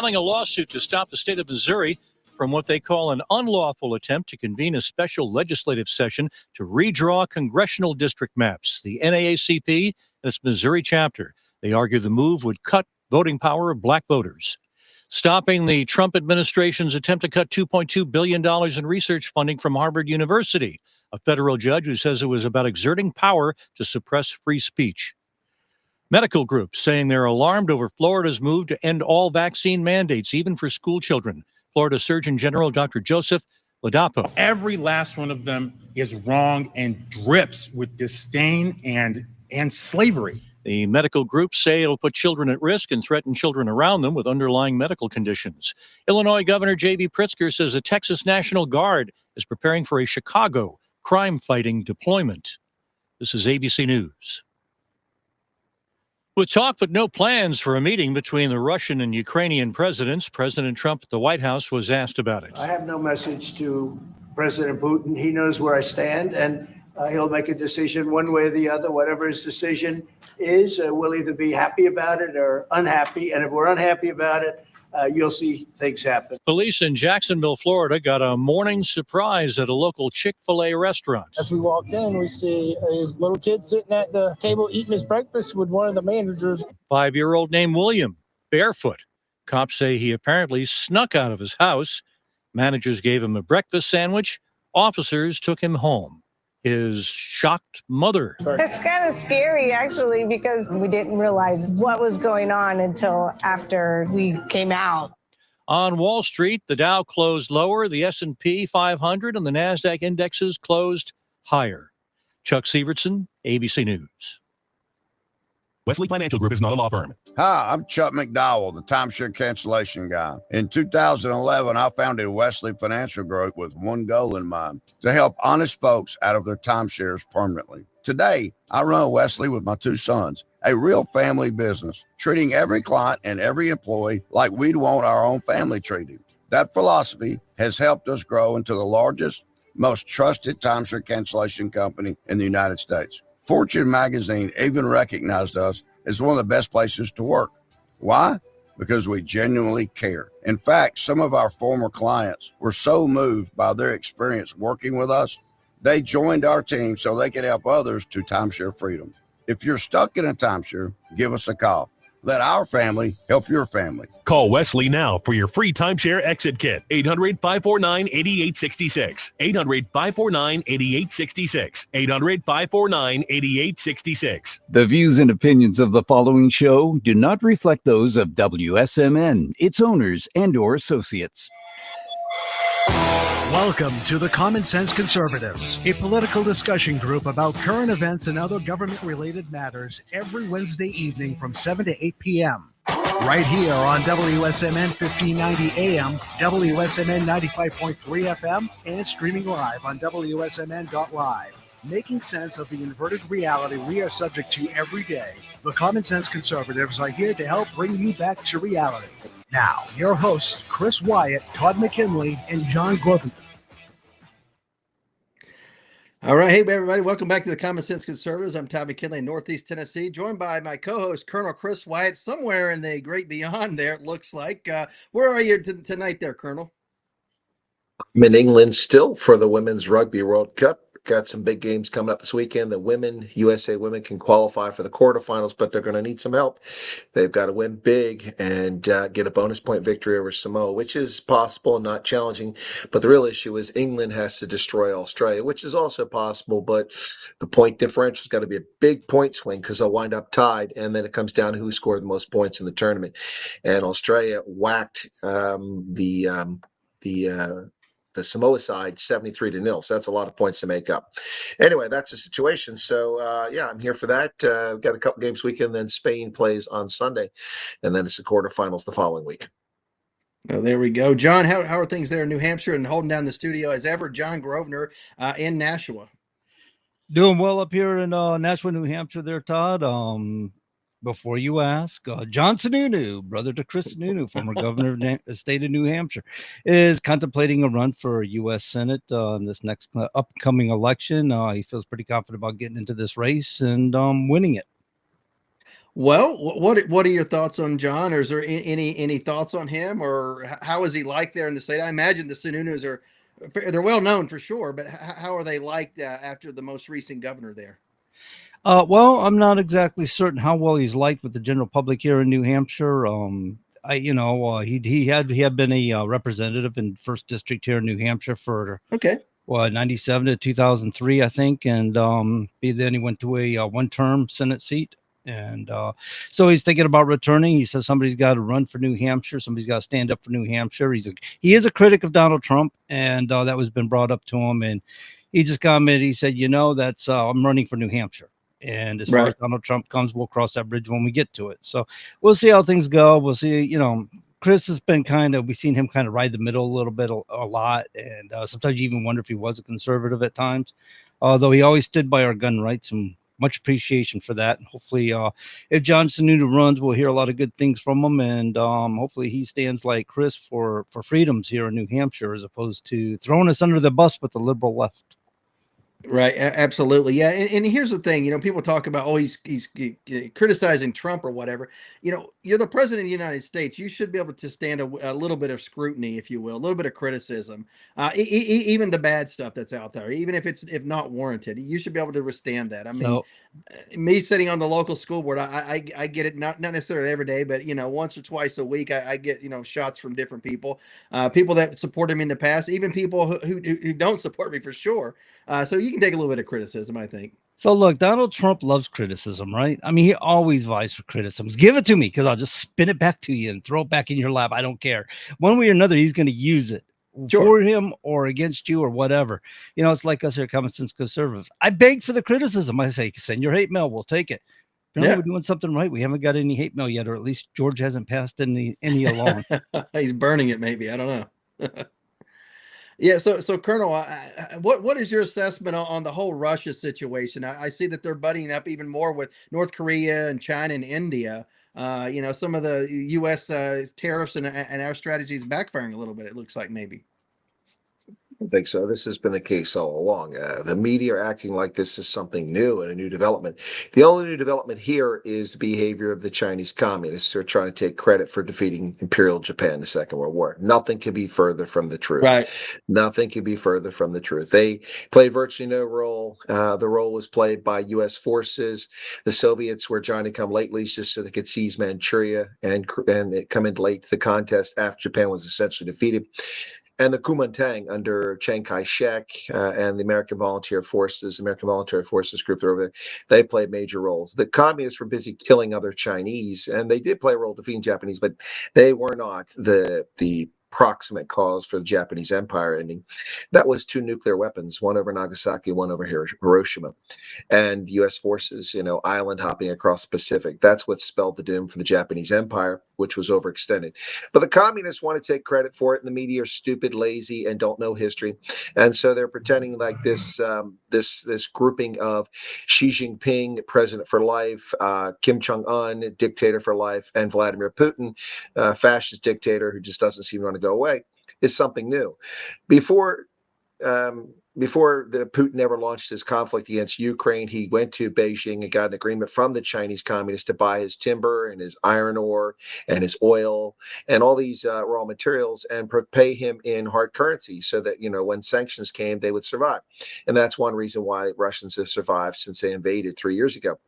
Filing a lawsuit to stop the state of Missouri from what they call an unlawful attempt to convene a special legislative session to redraw congressional district maps. The NAACP and its Missouri chapter, they argue the move would cut voting power of black voters. Stopping the Trump administration's attempt to cut $2.2 billion in research funding from Harvard University, a federal judge who says it was about exerting power to suppress free speech. Medical groups saying they're alarmed over Florida's move to end all vaccine mandates, even for school children. Florida Surgeon General Dr. Joseph Ladapo. Every last one of them is wrong and drips with disdain and slavery. The medical groups say it'll put children at risk and threaten children around them with underlying medical conditions. Illinois Governor J.B. Pritzker says the Texas National Guard is preparing for a Chicago crime-fighting deployment. This is ABC News. With talk but no plans for a meeting between the Russian and Ukrainian presidents, President Trump at the White House was asked about it. I have no message to President Putin. He knows where I stand, and he'll make a decision one way or the other. Whatever his decision is, we'll either be happy about it or unhappy. And if we're unhappy about it, you'll see things happen. Police in Jacksonville, Florida, got a morning surprise at a local Chick-fil-A restaurant. As we walked in, we see a little kid sitting at the table eating his breakfast with one of the managers. 5-year-old named William, barefoot. Cops say he apparently snuck out of his house. Managers gave him a breakfast sandwich. Officers took him home. His shocked mother. It's kind of scary, actually, because we didn't realize what was going on until after we came out. On Wall Street, the Dow closed lower, the S&P 500 and the NASDAQ indexes closed higher. Chuck Severson, ABC News. Wesley Financial Group is not a law firm. Hi, I'm Chuck McDowell, the timeshare cancellation guy. In 2011, I founded Wesley Financial Group with one goal in mind, to help honest folks out of their timeshares permanently. Today, I run Wesley with my two sons, a real family business, treating every client and every employee like we'd want our own family treated. That philosophy has helped us grow into the largest, most trusted timeshare cancellation company in the United States. Fortune magazine even recognized us as one of the best places to work. Why? Because we genuinely care. In fact, some of our former clients were so moved by their experience working with us, they joined our team so they could help others to timeshare freedom. If you're stuck in a timeshare, give us a call. Let our family help your family. Call Wesley now for your free timeshare exit kit. 800-549-8866. 800-549-8866. 800-549-8866. The views and opinions of the following show do not reflect those of WSMN, its owners, and/or associates. Welcome to the Common Sense Conservatives, a political discussion group about current events and other government-related matters every Wednesday evening from 7 to 8 p.m. Right here on WSMN 1590 AM, WSMN 95.3 FM, and streaming live on wsmn.live. Making sense of the inverted reality we are subject to every day, the Common Sense Conservatives are here to help bring you back to reality. Now, your hosts, Chris Wyatt, Todd McKinley, and John Grosvenor. All right. Hey, everybody. Welcome back to the Common Sense Conservatives. I'm Todd McKinley in Northeast Tennessee, joined by my co-host, Colonel Chris Wyatt, somewhere in the great beyond there, it looks like. Where are you tonight there, Colonel? I'm in England still for the Women's Rugby World Cup. Got some big games coming up this weekend. The USA women can qualify for the quarterfinals, but they're going to need some help. They've got to win big and get a bonus point victory over Samoa, which is possible and not challenging. But the real issue is England has to destroy Australia, which is also possible. But the point differential has got to be a big point swing because they'll wind up tied. And then it comes down to who scored the most points in the tournament. And Australia whacked the Samoa side 73-0. So that's a lot of points to make up. Anyway, that's the situation. So I'm here for that. Got a couple games weekend. Then Spain plays on Sunday, and then it's the quarterfinals the following week. Oh, there we go. John, how are things there in New Hampshire? And holding down the studio as ever, John Grosvenor in Nashua. Doing well up here in Nashua, New Hampshire there, Todd. Before you ask, John Sununu, brother to Chris Sununu, former governor of the state of New Hampshire, is contemplating a run for U.S. Senate in this next upcoming election. He feels pretty confident about getting into this race and winning it. Well, what are your thoughts on John? Or is there any thoughts on him, or how is he like there in the state? I imagine the Sununu's they're well known for sure, but how are they liked after the most recent governor there? Well, I'm not exactly certain how well he's liked with the general public here in New Hampshire. He had been a representative in first district here in New Hampshire for Okay. 97 to 2003, I think, and then he went to a one-term Senate seat, and so he's thinking about returning. He says somebody's got to run for New Hampshire, somebody's got to stand up for New Hampshire. He is a critic of Donald Trump, and that was been brought up to him, and he just commented. He said, that's I'm running for New Hampshire. And as far as Donald Trump comes, we'll cross that bridge when we get to it. So we'll see how things go. We'll see. Chris has been we've seen him kind of ride the middle a little bit, a lot. And sometimes you even wonder if he was a conservative at times, although he always stood by our gun rights, and much appreciation for that. And hopefully, if John Sununu runs, we'll hear a lot of good things from him. And hopefully he stands like Chris for freedoms here in New Hampshire, as opposed to throwing us under the bus with the liberal left. Right. Absolutely. Yeah. And here's the thing, people talk about, he's criticizing Trump or whatever. You're the president of the United States. You should be able to stand a little bit of scrutiny, if you will, a little bit of criticism, even the bad stuff that's out there, even if not warranted, you should be able to withstand that. I mean, me sitting on the local school board, I get it, not necessarily every day, but once or twice a week, I get shots from different people, people that support him in the past, even people who don't support me for sure. So you can take a little bit of criticism, I think. So look, Donald Trump loves criticism, right? I mean, he always vies for criticisms. Give it to me, because I'll just spin it back to you and throw it back in your lap. I don't care. One way or another, he's going to use it for him or against you or whatever. It's like us here, Common Sense Conservatives. I beg for the criticism. I say, send your hate mail. We'll take it. We're doing something right. We haven't got any hate mail yet, or at least George hasn't passed any along. He's burning it, maybe. I don't know. Yeah. So Colonel, what is your assessment on the whole Russia situation? I see that they're buddying up even more with North Korea and China and India. Some of the U.S. Tariffs and our strategies backfiring a little bit, it looks like, maybe. I don't think so. This has been the case all along. The media are acting like this is something new and a new development. The only new development here is the behavior of the Chinese communists who are trying to take credit for defeating Imperial Japan in the Second World War. Nothing could be further from the truth. Right. Nothing could be further from the truth. They played virtually no role. The role was played by U.S. forces. The Soviets were trying to come lately just so they could seize Manchuria and come in late to the contest after Japan was essentially defeated. And the Kuomintang under Chiang Kai-shek and the American Volunteer Forces group over there, they played major roles. The communists were busy killing other Chinese, and they did play a role defeating Japanese, but they were not the proximate cause for the Japanese Empire ending. That was 2 nuclear weapons, one over Nagasaki, one over Hiroshima, and U.S. forces, island hopping across the Pacific. That's what spelled the doom for the Japanese Empire, which was overextended. But the communists want to take credit for it, and the media are stupid, lazy, and don't know history. And so they're pretending like this grouping of Xi Jinping, president for life, Kim Jong-un, dictator for life, and Vladimir Putin, fascist dictator who just doesn't seem to want to go away, is something new. Before the Putin ever launched his conflict against Ukraine, he went to Beijing and got an agreement from the Chinese communists to buy his timber and his iron ore and his oil and all these raw materials and pay him in hard currency so that, when sanctions came, they would survive. And that's one reason why Russians have survived since they invaded 3 years ago.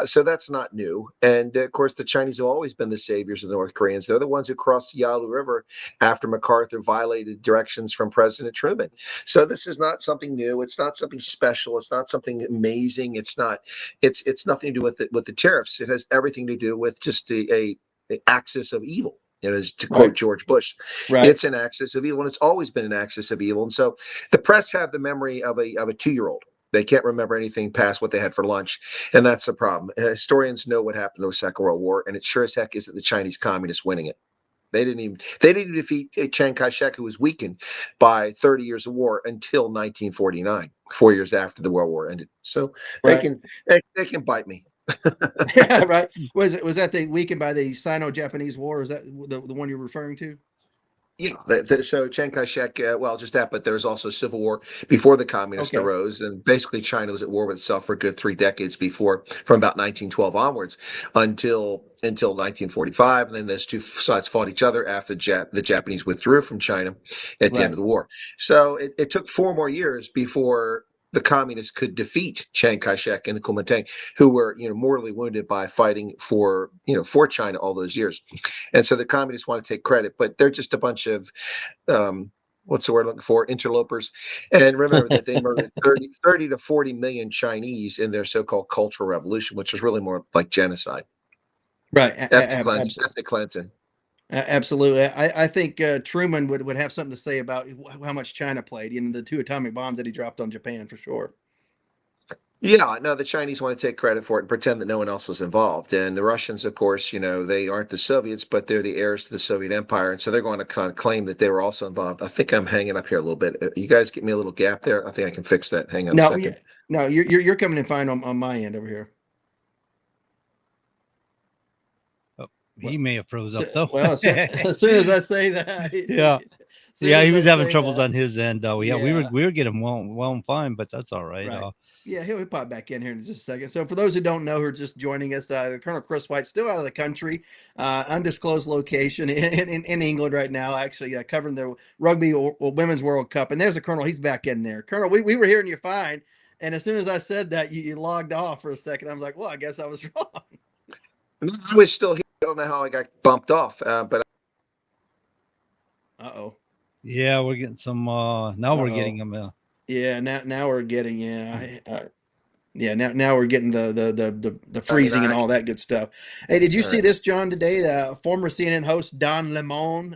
So that's not new. And of course, the Chinese have always been the saviors of the North Koreans. They're the ones who crossed the Yalu River after MacArthur violated directions from President Truman. So this is not something new. It's not something special. It's not something amazing. It's nothing to do with the tariffs. It has everything to do with just a axis of evil. To quote George Bush, It's an axis of evil, and it's always been an axis of evil. And so the press have the memory of a 2-year-old. They can't remember anything past what they had for lunch, and that's the problem. Historians know what happened in the Second World War, and it sure as heck isn't the Chinese communists winning it. They didn't even defeat Chiang Kai-shek, who was weakened by 30 years of war until 1949, 4 years after the World War ended. So they can bite me. Yeah, right. Was that the weakened by the Sino-Japanese War? Is that the one you're referring to? Yeah, so Chiang Kai-shek, well, just that, but there was also civil war before the communists Okay. arose, and basically China was at war with itself for a good 3 decades before, from about 1912 onwards until 1945. And then those two sides fought each other after the Japanese withdrew from China at the end Right. of the war. So it took 4 more years before the communists could defeat Chiang Kai-shek and Kuomintang, who were mortally wounded by fighting for China all those years. And so the communists want to take credit, but they're just a bunch of what's the word I'm looking for? Interlopers. And remember that they murdered 30 to 40 million Chinese in their so-called Cultural Revolution, which was really more like genocide, Right. ethnic cleansing. Absolutely. I think Truman would have something to say about how much China played in the 2 atomic bombs that he dropped on Japan, for sure. Yeah, no, the Chinese want to take credit for it and pretend that no one else was involved. And the Russians, of course, they aren't the Soviets, but they're the heirs to the Soviet Empire. And so they're going to kind of claim that they were also involved. I think I'm hanging up here a little bit. You guys give me a little gap there. I think I can fix that. Hang on a second. No, you're coming in fine on my end over here. He may have froze up though. Well, as soon as I say that, yeah, he was having troubles on his end. We were getting well and fine, but that's all right. Yeah, he'll pop back in here in just a second. So for those who don't know, who are just joining us, Colonel Chris Wyatt, still out of the country, undisclosed location in England right now, actually covering the Rugby or Women's World Cup. And there's the Colonel. He's back in there. Colonel, we were hearing you fine. And as soon as I said that, you logged off for a second. I was like, well, I guess I was wrong. I was still here. I don't know how I got bumped off, but. Uh-oh. Yeah, we're getting some. Now we're getting them. Yeah, now we're getting now we're getting the freezing and all that good stuff. Hey, did you see this, John, today? Former CNN host Don Lemon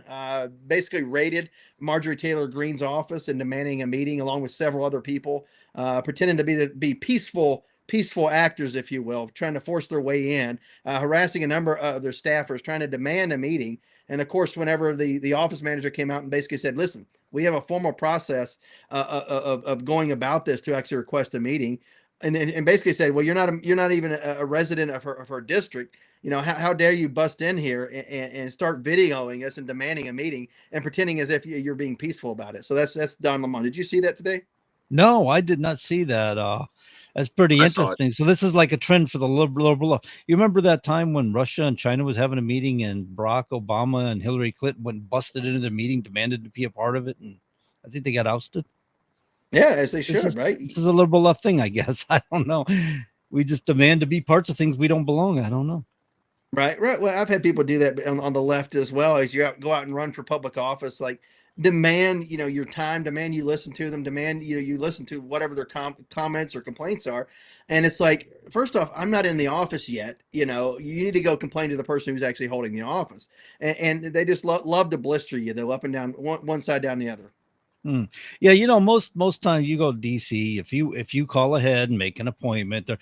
basically raided Marjorie Taylor Greene's office and demanding a meeting along with several other people, pretending to be peaceful actors, if you will, trying to force their way in, harassing a number of their staffers, trying to demand a meeting. And of course, whenever the office manager came out and basically said, listen, we have a formal process of going about this to actually request a meeting, and basically said, well, you're not even a resident of her district. How dare you bust in here and start videoing us and demanding a meeting and pretending as if you're being peaceful about it. So that's Don Lemon. Did you see that today? No, I did not see that. That's pretty interesting. So this is like a trend for the liberal. You remember that time when Russia and China was having a meeting and Barack Obama and Hillary Clinton went and busted into the meeting, demanded to be a part of it, and I think they got ousted. Yeah, as they should, right? This is a liberal left thing, I guess. I don't know. We just demand to be parts of things we don't belong. I don't know. Right. Well, I've had people do that on the left as well. As you go out and run for public office, like demand, your time, demand you listen to them, demand, you listen to whatever their comments or complaints are. And it's like, first off, I'm not in the office yet. You need to go complain to the person who's actually holding the office. And they just love to blister you, though, up and down, one side down the other. Yeah, most times you go to DC, if you call ahead and make an appointment, they're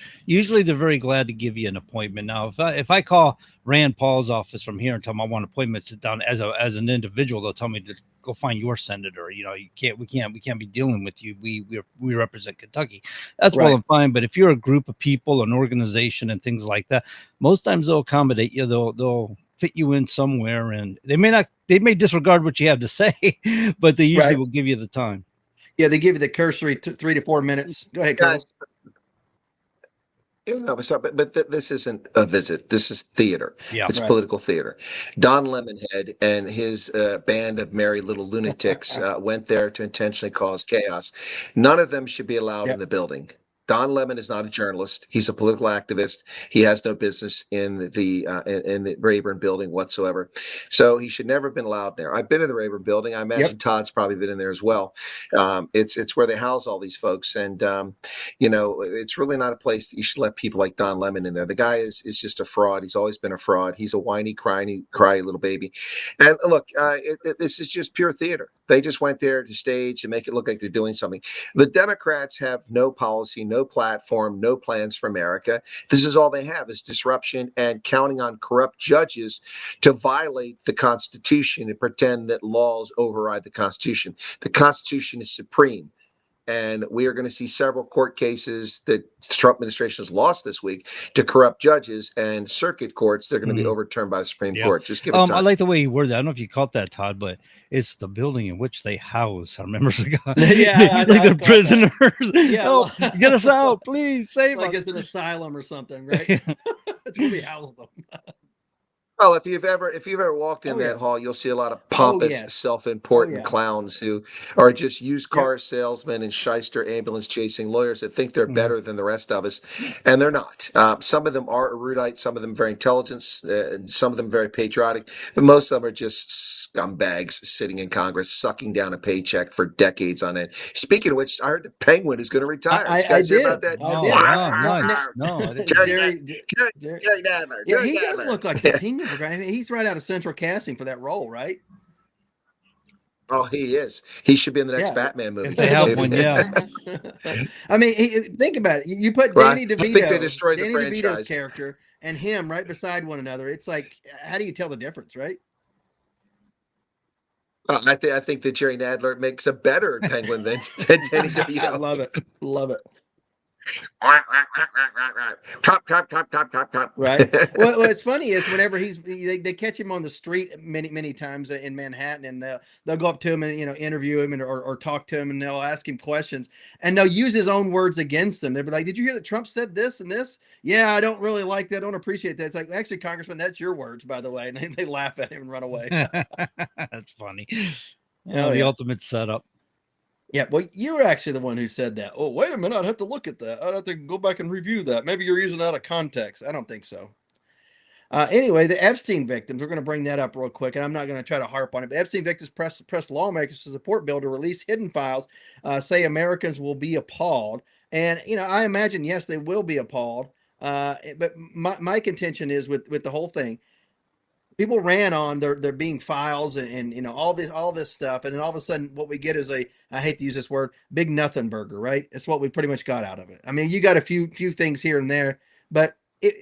very glad to give you an appointment. Now, if I call Rand Paul's office from here and tell them I want an appointment, sit down as an individual, they'll tell me to go find your senator. We can't be dealing with you. We represent Kentucky. That's right. Well and fine. But if you're a group of people, an organization, and things like that, most times they'll accommodate you. They'll fit you in somewhere, and they may disregard what you have to say, but they usually will give you the time. Yeah, they give you the cursory 3 to 4 minutes. Go ahead, guys. But this isn't a visit. This is theater. Yeah, it's political theater. Don Lemonhead and his band of merry little lunatics went there to intentionally cause chaos. None of them should be allowed in the building. Don Lemon is not a journalist. He's a political activist. He has no business in the Rayburn building whatsoever. So he should never have been allowed there. I've been in the Rayburn building. I imagine Todd's probably been in there as well. It's where they house all these folks. And, it's really not a place that you should let people like Don Lemon in there. The guy is just a fraud. He's always been a fraud. He's a whiny, crying little baby. And look, this is just pure theater. They just went there to stage and make it look like they're doing something. The Democrats have no policy, no platform, no plans for America. This is all they have is disruption and counting on corrupt judges to violate the Constitution and pretend that laws override the Constitution. The Constitution is supreme. And we are going to see several court cases that the Trump administration has lost this week to corrupt judges and circuit courts. They're going to be overturned by the Supreme Court. Just give it time. I like the way you worded that. I don't know if you caught that, Todd, but it's the building in which they house our members of God. Yeah, like they're prisoners. Yeah, Help, get us out, please save like us. it's an asylum or something, right? That's where we house them. Well, if you've ever walked in that hall, you'll see a lot of pompous, self-important clowns who are just used car salesmen and shyster ambulance chasing lawyers that think they're better than the rest of us, and they're not. Some of them are erudite, some of them very intelligent, some of them very patriotic, but most of them are just scumbags sitting in Congress, sucking down a paycheck for decades on end. Speaking of which, I heard the Penguin is going to retire. Did you guys hear about that? I didn't. Jerry Nadler. Yeah, he does look like the Penguin. I mean, he's right out of Central Casting for that role, right? Oh, he is. He should be in the next Batman movie. If they have one, yeah. I mean, think about it. You put Danny DeVito, I think they destroyed the Danny franchise. DeVito's character and him right beside one another. It's like, how do you tell the difference, right? I think that Jerry Nadler makes a better Penguin than Danny DeVito. I love it. Love it. Right. Well, what's funny is whenever they catch him on the street many times in Manhattan, and they'll go up to him and interview him or talk to him, and they'll ask him questions, and they'll use his own words against him. They'll be like, "Did you hear that Trump said this and this? Yeah, I don't really like that. I don't appreciate that." It's like, actually, Congressman, that's your words, by the way, and they laugh at him and run away. That's funny. The ultimate setup. Yeah, well, you were actually the one who said that. Oh, wait a minute, I'd have to look at that. I'd have to go back and review that. Maybe you're using it out of context. I don't think so. Anyway, the Epstein victims, we're going to bring that up real quick, and I'm not going to try to harp on it, but Epstein victims press lawmakers to support bill to release hidden files, say Americans will be appalled. And, I imagine, yes, they will be appalled. But my contention is with the whole thing, people ran on there being files and all this stuff, and then all of a sudden what we get is I hate to use this word, big nothing burger, right? It's what we pretty much got out of it. I mean, you got a few things here and there, but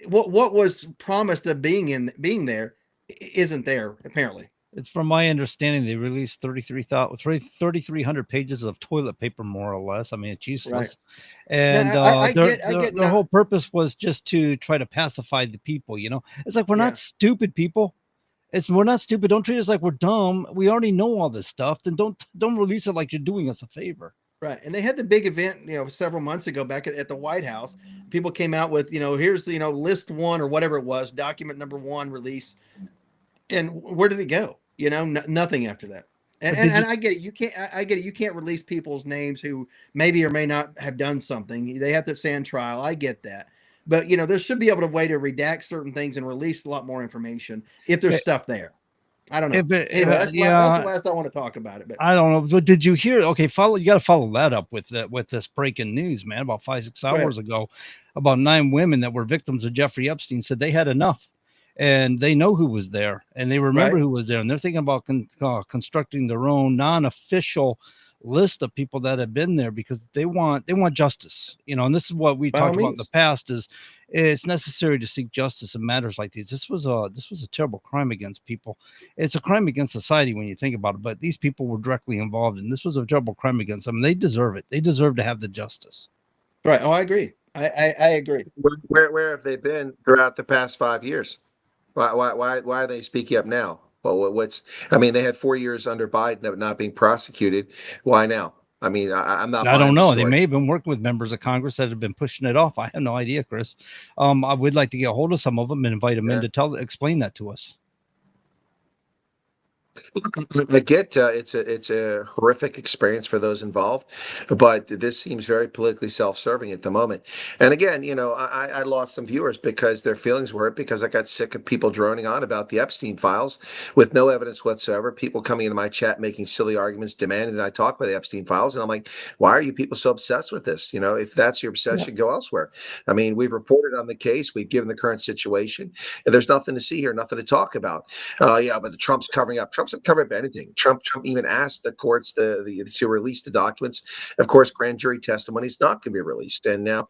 what was promised of being there isn't there apparently. It's from my understanding they released 3,300 pages of toilet paper, more or less. I mean, it's useless. Right. And the whole purpose was just to try to pacify the people. It's like, we're not stupid people. We're not stupid. Don't treat us like we're dumb. We already know all this stuff. Then don't release it like you're doing us a favor. Right. And they had the big event, several months ago back at the White House. People came out with, here's the, list 1 or whatever it was, document number 1 release. And where did it go? Nothing after that. And I get it. I get it. You can't release people's names who maybe or may not have done something. They have to stand trial. I get that. But, there should be able to way to redact certain things and release a lot more information if there's stuff there. I don't know. Anyway, that's the last I want to talk about it. But I don't know. But did you hear? Okay, you got to follow that up with this breaking news, man. About 5-6 hours ago, about 9 women that were victims of Jeffrey Epstein said they had enough, and they know who was there, and they remember who was there, and they're thinking about constructing their own non-official list of people that have been there because they want justice, and this is what we talked about in the past. Is it's necessary to seek justice in matters like these. This was a terrible crime against people. It's a crime against society when you think about it, but these people were directly involved, and this was a terrible crime against them. They deserve it. They deserve to have the justice. Right. Oh, I agree. I agree. Where have they been throughout the past 5 years? Why are they speaking up now? Well, they had 4 years under Biden of not being prosecuted. Why now? I mean, I'm not. I don't know. They may have been working with members of Congress that have been pushing it off. I have no idea, Chris. I would like to get a hold of some of them and invite them in to explain that to us. I get it's a horrific experience for those involved, but this seems very politically self-serving at the moment. And again, I lost some viewers because their feelings were hurt because I got sick of people droning on about the Epstein files with no evidence whatsoever. People coming into my chat making silly arguments, demanding that I talk about the Epstein files, and I'm like, why are you people so obsessed with this? If that's your obsession, go elsewhere. I mean, we've reported on the case, we've given the current situation, and there's nothing to see here, nothing to talk about. But the Trump's covering up. Trump's Trump's not covered up anything. Trump even asked the courts to release the documents. Of course, grand jury testimony is not going to be released, and now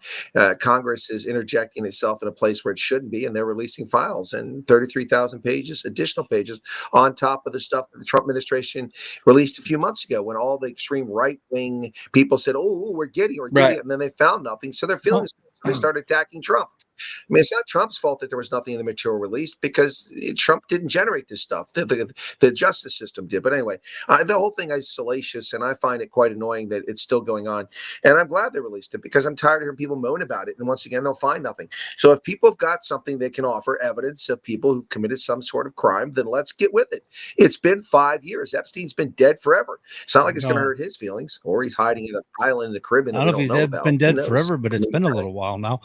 Congress is interjecting itself in a place where it shouldn't be, and they're releasing files and 33,000 pages, additional pages on top of the stuff that the Trump administration released a few months ago, when all the extreme right-wing people said, "Oh, we're getting it," and then they found nothing, so they're feeling this. They started attacking Trump. I mean, it's not Trump's fault that there was nothing in the material released, because Trump didn't generate this stuff. The justice system did. But anyway, the whole thing is salacious, and I find it quite annoying that it's still going on. And I'm glad they released it, because I'm tired of hearing people moan about it. And once again, they'll find nothing. So if people have got something they can offer, evidence of people who've committed some sort of crime, then let's get with it. It's been 5 years. Epstein's been dead forever. It's not like it's going to hurt his feelings, or he's hiding in an island in the Caribbean that I we don't know don't if know he's about. been Who dead knows? forever, but it's been a little while now.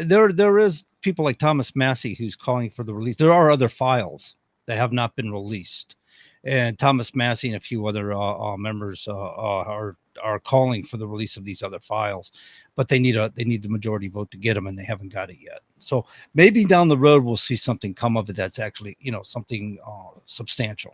There is people like Thomas Massey who's calling for the release. There are other files that have not been released, and Thomas Massey and a few other members are calling for the release of these other files, but they need the majority vote to get them, and they haven't got it yet. So maybe down the road we'll see something come of it that's actually something substantial.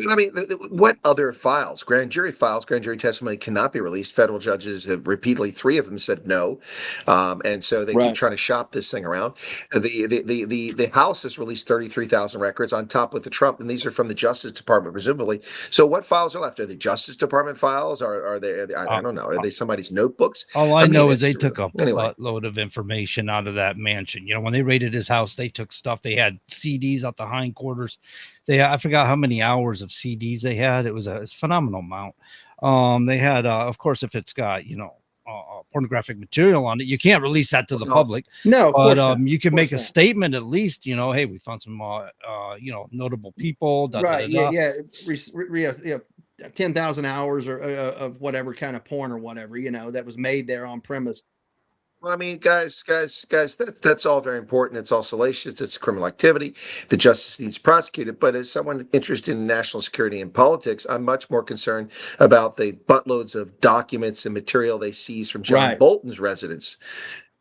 I mean, what other files? Grand jury files, grand jury testimony cannot be released. Federal judges have repeatedly, 3 of them said no, and so they keep trying to shop this thing around. The House has released 33,000 records on top of the Trump, and these are from the Justice Department, presumably. So what files are left? Are they Justice Department files? Are they? I don't know. Are they somebody's notebooks? All I know is they it's took a anyway. buttload of information out of that mansion. When they raided his house, they took stuff. They had CDs out the hindquarters. I forgot how many hours of CDs they had. It's a phenomenal amount. They had, of course, if it's got pornographic material on it, you can't release that to the public. No, of course not. You can Of make course a not. statement at least. Hey, we found some notable people. Right. Yeah. 10,000 hours or of whatever kind of porn or whatever, that was made there on premise. Well, I mean, guys, that's all very important. It's all salacious. It's criminal activity. The justice needs prosecuted. But as someone interested in national security and politics, I'm much more concerned about the buttloads of documents and material they seized from John Bolton's residence.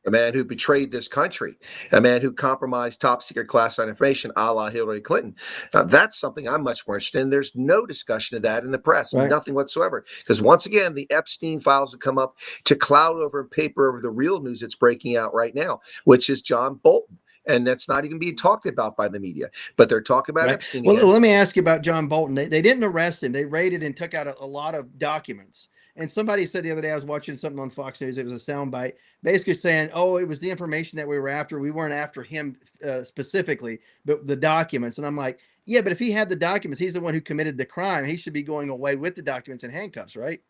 A man who betrayed this country, a man who compromised top secret classified information, a la Hillary Clinton. That's something I'm much more interested in. There's no discussion of that in the press, nothing whatsoever. Because once again, the Epstein files have come up to cloud over and paper over the real news that's breaking out right now, which is John Bolton. And that's not even being talked about by the media, but they're talking about Epstein. Well, let me ask you about John Bolton. They didn't arrest him. They raided and took out a lot of documents. And somebody said the other day, I was watching something on Fox News. It was a soundbite basically saying, oh, it was the information that we were after. We weren't after him specifically, but the documents. And I'm like, yeah, but if he had the documents, he's the one who committed the crime. He should be going away with the documents in handcuffs, right?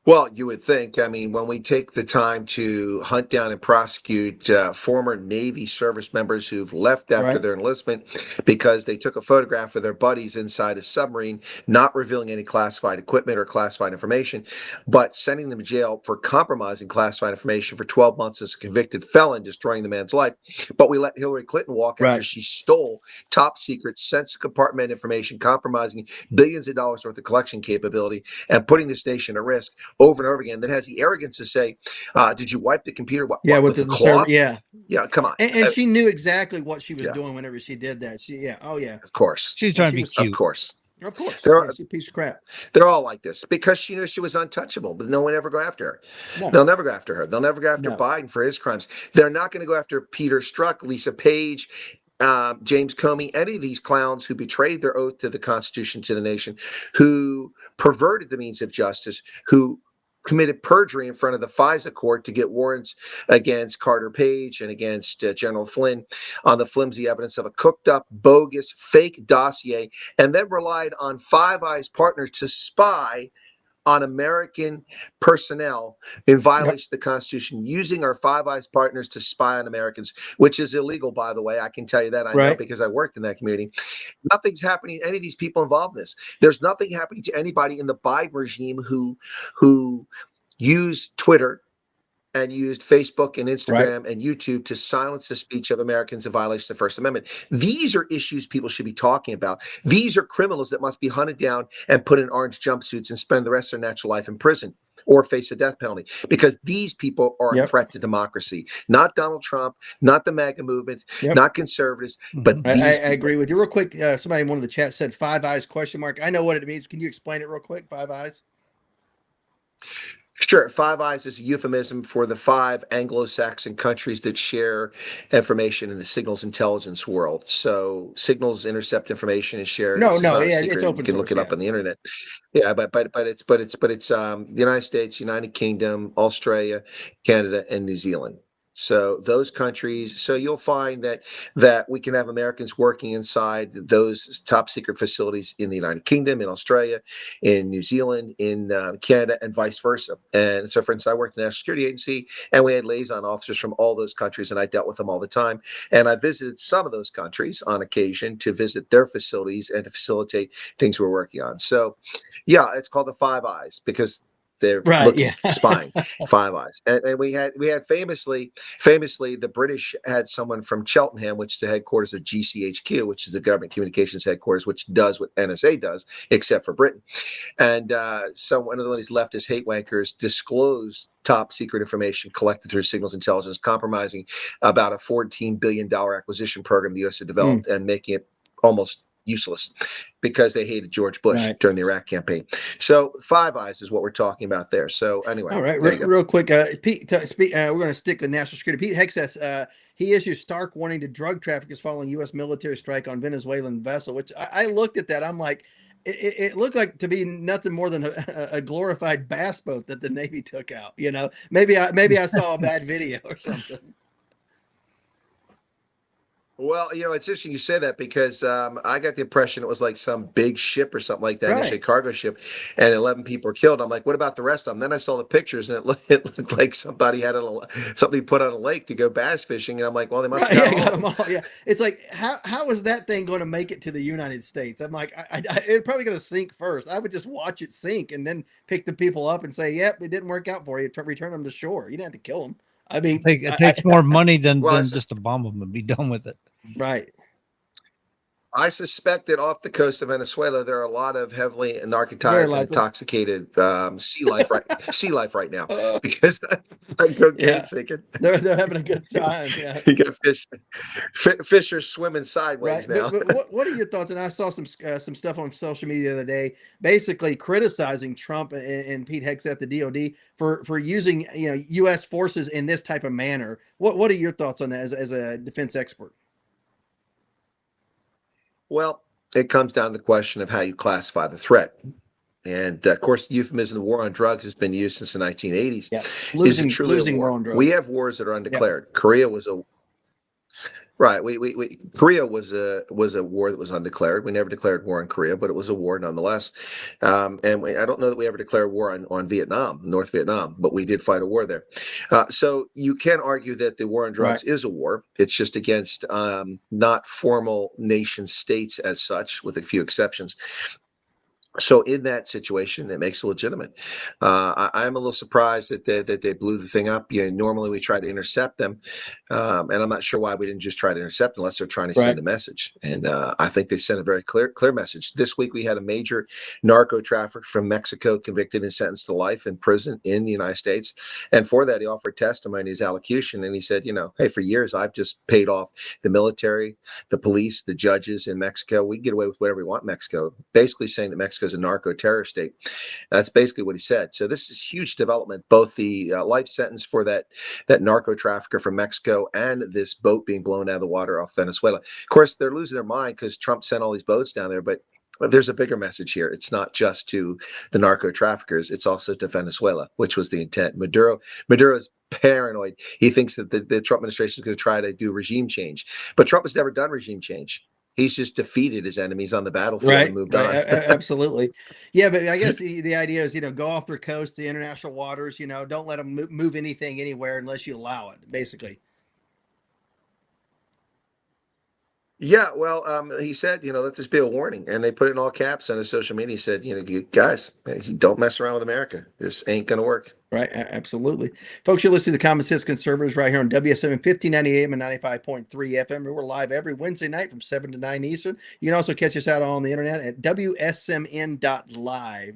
Well, you would think. I mean, when we take the time to hunt down and prosecute former Navy service members who've left after their enlistment because they took a photograph of their buddies inside a submarine, not revealing any classified equipment or classified information, but sending them to jail for compromising classified information for 12 months as a convicted felon, destroying the man's life. But we let Hillary Clinton walk after she stole top secret, sensitive compartment information, compromising billions of dollars worth of collection capability and putting this nation at risk over and over again, that has the arrogance to say, did you wipe the computer? With the cloth? Yeah, come on. And she knew exactly what she was doing whenever she did that. Of course. She's trying to be cute. Of course. She's a piece of crap. They're all like this because she knew she was untouchable, but no one ever go after her. No. They'll never go after her. They'll never go after Biden for his crimes. They're not going to go after Peter Strzok, Lisa Page, James Comey, any of these clowns who betrayed their oath to the Constitution, to the nation, who perverted the means of justice, who committed perjury in front of the FISA court to get warrants against Carter Page and against General Flynn on the flimsy evidence of a cooked up, bogus, fake dossier, and then relied on Five Eyes partners to spy on American personnel in violation of the Constitution, using our Five Eyes partners to spy on Americans, which is illegal, by the way. I can tell you that. I know because I worked in that community. Nothing's happening to any of these people involved in this. There's nothing happening to anybody in the Biden regime who used Twitter and used Facebook and Instagram and YouTube to silence the speech of Americans in violation of the First Amendment. These are issues people should be talking about. These are criminals that must be hunted down and put in orange jumpsuits and spend the rest of their natural life in prison or face a death penalty, because these people are a threat to democracy. Not Donald Trump, not the MAGA movement, not conservatives, but I these agree with you. Real quick, somebody in one of the chats said Five Eyes question mark. I know what it means. Can you explain it real quick? Five Eyes? Sure. Five Eyes is a euphemism for the 5 Anglo-Saxon countries that share information in the signals intelligence world. So signals intercept information and share. No, This is no, not a yeah, secret. it's You open can look source, it up on the internet. Yeah, but it's the United States, United Kingdom, Australia, Canada, and New Zealand. So those countries, so you'll find that we can have Americans working inside those top secret facilities in the United Kingdom, in Australia, in New Zealand, in Canada, and vice versa. And so, for instance, I worked in the National Security Agency, and we had liaison officers from all those countries, and I dealt with them all the time. And I visited some of those countries on occasion to visit their facilities and to facilitate things we're working on. So, yeah, it's called the Five Eyes because they're looking, spying. Five Eyes. And we had famously, the British had someone from Cheltenham, which is the headquarters of GCHQ, which is the government communications headquarters, which does what NSA does, except for Britain. And one of these leftist hate wankers disclosed top secret information collected through signals intelligence, compromising about a $14 billion acquisition program the U.S. had developed and making it almost useless because they hated George Bush during the Iraq campaign. So Five Eyes is what we're talking about there. So anyway, all right, there you go. real quick, Pete, we're going to stick with national security. Pete Heck says he issues stark warning to drug traffickers following U.S. military strike on Venezuelan vessel, which I looked at that. I'm like, it looked like to be nothing more than a glorified bass boat that the Navy took out. You know, maybe I saw a bad video or something. Well, it's interesting you say that because I got the impression it was like some big ship or something like that, initially a cargo ship, and 11 people were killed. I'm like, what about the rest of them? Then I saw the pictures, and it looked like somebody had something put on a lake to go bass fishing, and I'm like, well, they must have got them all. Yeah, it's like how is that thing going to make it to the United States? I'm like, it's probably going to sink first. I would just watch it sink and then pick the people up and say, yep, it didn't work out for you. Return them to shore. You didn't have to kill them. I mean, it takes more money than just to bomb them and be done with it. Right. I suspect that off the coast of Venezuela, there are a lot of heavily narcotized and intoxicated sea life right now because cocaine's sinking. They're having a good time. Yeah, you got fish are swimming sideways now. But what are your thoughts? And I saw some stuff on social media the other day, basically criticizing Trump and Pete Hegseth, the DOD, for using U.S. forces in this type of manner. What are your thoughts on that as a defense expert? Well, it comes down to the question of how you classify the threat. And of course, the euphemism the war on drugs has been used since the 1980s. Yeah. Is it truly a war on drugs? We have wars that are undeclared. Yeah. Korea was a Korea was a war that was undeclared. We never declared war on Korea, but it was a war nonetheless. I don't know that we ever declared war on Vietnam, North Vietnam, but we did fight a war there. So you can argue that the war on drugs is a war. It's just against not formal nation states as such, with a few exceptions. So in that situation, that makes it legitimate. I'm a little surprised that they blew the thing up. Normally we try to intercept them, and I'm not sure why we didn't just try to intercept unless they're trying to send a message. And I think they sent a very clear message. This week we had a major narco trafficker from Mexico convicted and sentenced to life in prison in the United States. And for that, he offered testimony in his allocution, and he said, hey, for years I've just paid off the military, the police, the judges in Mexico. We can get away with whatever we want in Mexico. Basically saying that Mexico is a narco-terror state. That's basically what he said. So this is huge development, both the life sentence for that narco trafficker from Mexico and this boat being blown out of the water off Venezuela. Of course, they're losing their mind because Trump sent all these boats down there, but there's a bigger message here. It's not just to the narco traffickers. It's also to Venezuela, which was the intent. Maduro's paranoid. He thinks that the Trump administration is going to try to do regime change, but Trump has never done regime change. He's just defeated his enemies on the battlefield and moved on. Absolutely. Yeah, but I guess the idea is, go off their coast, the international waters, don't let them move anything anywhere unless you allow it, basically. Yeah, well, he said, let this be a warning. And they put it in all caps on his social media. He said, you guys, don't mess around with America. This ain't going to work. Right, absolutely. Folks, you're listening to the Common Sense Conservatives right here on WSMN 1590 AM and 95.3 FM. We're live every Wednesday night from 7 to 9 Eastern. You can also catch us out on the internet at wsmn.live.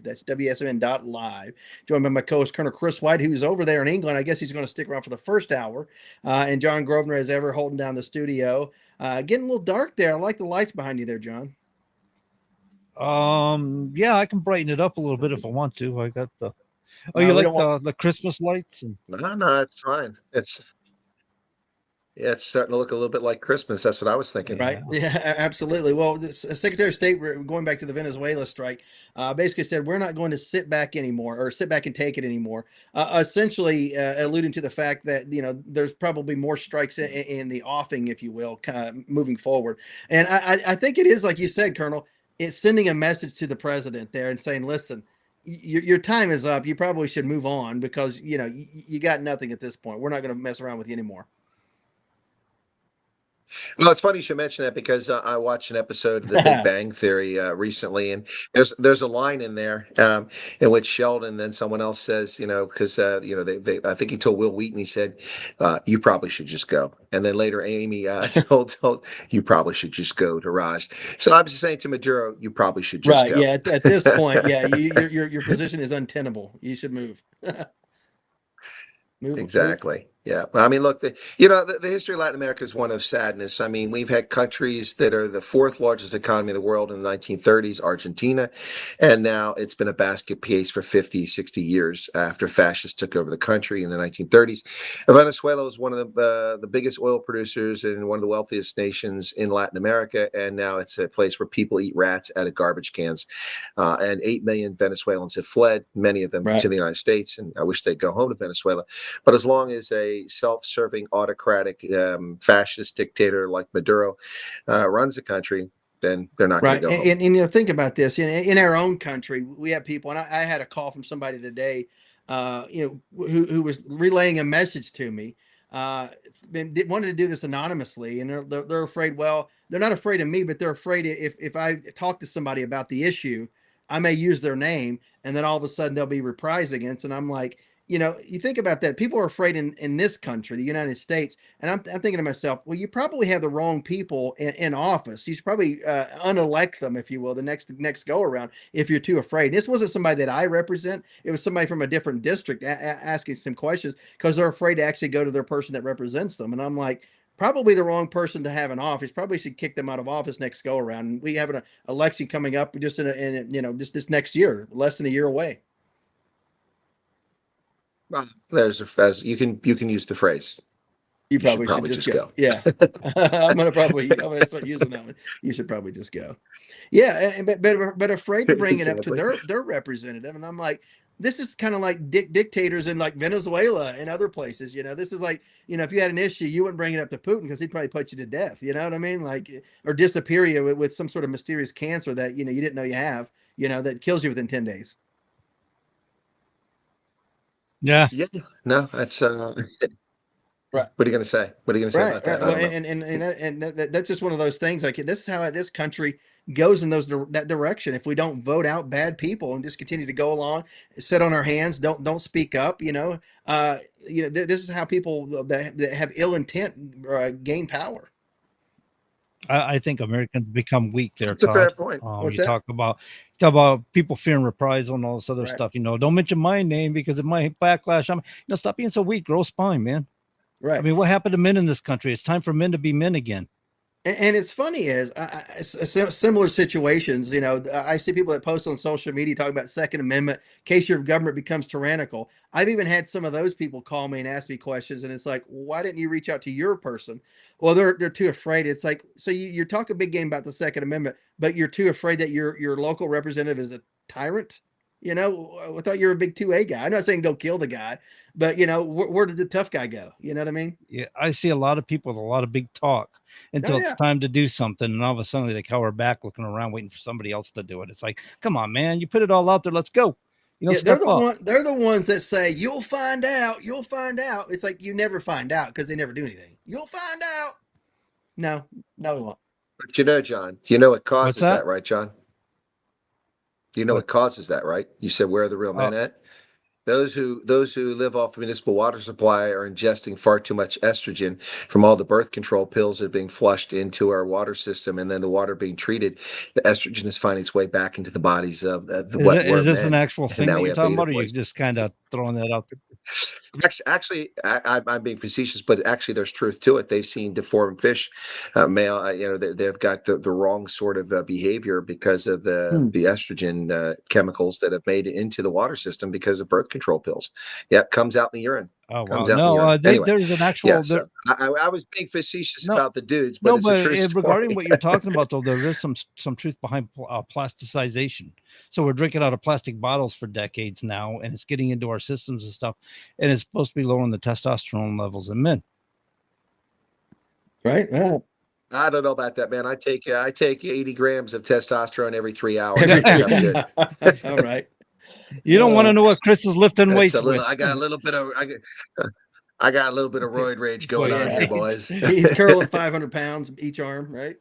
That's wsmn.live. Joined by my co-host, Colonel Chris Wyatt, who's over there in England. I guess he's going to stick around for the first hour. And John Grosvenor, as ever, holding down the studio. Getting a little dark there. I like the lights behind you there, John. Yeah, I can brighten it up a little bit if I want to. I got the... Oh, No, you we like don't the Christmas lights? And... No, it's fine. It's starting to look a little bit like Christmas. That's what I was thinking. Right. Yeah, absolutely. Well, the Secretary of State, going back to the Venezuela strike, basically said we're not going to sit back anymore or sit back and take it anymore. Essentially alluding to the fact that, there's probably more strikes in the offing, if you will, moving forward. And I think it is, like you said, Colonel, it's sending a message to the president there and saying, listen, your time is up. You probably should move on because, you got nothing at this point. We're not going to mess around with you anymore. Well, it's funny you should mention that because I watched an episode of The Big Bang Theory recently, and there's a line in there in which Sheldon, then someone else says, because they I think he told Will Wheaton, he said, you probably should just go, and then later Amy told you probably should just go to Raj. So I'm just saying to Maduro, you probably should just go. Yeah. At this point, yeah, your position is untenable. You should move. Exactly. Yeah. I mean, look, the history of Latin America is one of sadness. I mean, we've had countries that are the fourth largest economy in the world in the 1930s, Argentina, and now it's been a basket case for 50, 60 years after fascists took over the country in the 1930s. Venezuela was one of the biggest oil producers and one of the wealthiest nations in Latin America, and now it's a place where people eat rats out of garbage cans. And 8 million Venezuelans have fled, many of them to the United States, and I wish they'd go home to Venezuela. But as long as a self-serving autocratic fascist dictator like Maduro runs the country, then they're not going to go home. And think about this. In our own country, we have people, and I had a call from somebody today, who was relaying a message to me. Wanted to do this anonymously, and they're afraid. Well, they're not afraid of me, but they're afraid if I talk to somebody about the issue, I may use their name, and then all of a sudden they'll be reprised against. And I'm like, you think about that. People are afraid in this country, the United States. And I'm thinking to myself, well, you probably have the wrong people in office. You should probably unelect them, if you will, the next go around if you're too afraid. This wasn't somebody that I represent. It was somebody from a different district asking some questions because they're afraid to actually go to their person that represents them. And I'm like, probably the wrong person to have in office. Probably should kick them out of office next go around. And we have an election coming up just just this next year, less than a year away. Well, you can use the phrase. You probably should just go. Yeah, I'm gonna start using that one. You should probably just go. Yeah, but afraid to bring it up to their representative, and I'm like, this is kind of like dictators in like Venezuela and other places. This is like, if you had an issue, you wouldn't bring it up to Putin because he'd probably put you to death. You know what I mean? Like, or disappear you with some sort of mysterious cancer that you didn't know you have. That kills you within 10 days. Yeah. No, that's right. What are you going to say? What are you going to say about that? Well, and that's just one of those things. Like, this is how this country goes in that direction. If we don't vote out bad people and just continue to go along, sit on our hands, don't speak up. This is how people that have ill intent gain power. I think Americans become weak there. That's a fair point. You talk about people fearing reprisal and all this other stuff. Don't mention my name because it might backlash. Stop being so weak. Grow spine, man. Right. I mean, what happened to men in this country? It's time for men to be men again. And it's funny is similar situations. I see people that post on social media talking about Second Amendment in case your government becomes tyrannical. I've even had some of those people call me and ask me questions, and it's like, why didn't you reach out to your person? Well, they're too afraid. It's like, so you're talking big game about the Second Amendment, but you're too afraid that your local representative is a tyrant. I thought you were a big 2A guy. I'm not saying go kill the guy, but where did the tough guy go? You know what I mean? Yeah, I see a lot of people with a lot of big talk until it's time to do something, and all of a sudden they cower back, looking around, waiting for somebody else to do it. It's like, come on, man, you put it all out there, let's go. They're the ones that say you'll find out. You'll find out. It's like you never find out because they never do anything. You'll find out. No, we won't. But John, you know what causes that? That, right, John? You know what causes that, right? You said, where are the real men at? Those who live off municipal water supply are ingesting far too much estrogen from all the birth control pills that are being flushed into our water system, and then the water being treated. The estrogen is finding its way back into the bodies of the Is this an men, actual and thing now that we you're have talking beta about, or you're boys. just kind of throwing that out there? Actually, I'm being facetious, but actually, there's truth to it. They've seen deformed fish, male. They've got the wrong sort of behavior because of the estrogen chemicals that have made it into the water system because of birth control pills. Yeah, it comes out in the urine. Oh wow, Comes out in the no, urine. Anyway, there's an actual yeah. So I was being facetious No, about the dudes, but no, it's a but true story. regarding what you're talking about, though, there is some truth behind plasticization. So we're drinking out of plastic bottles for decades now, and it's getting into our systems and stuff, and it's supposed to be lowering the testosterone levels in men. Right. Yeah. I don't know about that, man. I take 80 grams of testosterone every 3 hours. Every I think I'm three- good. All right. You don't want to know what Chris is lifting It's weights a little. with. I got a little bit of. I got a little bit of roid rage going on here, boys. He's curling 500 pounds each arm, right?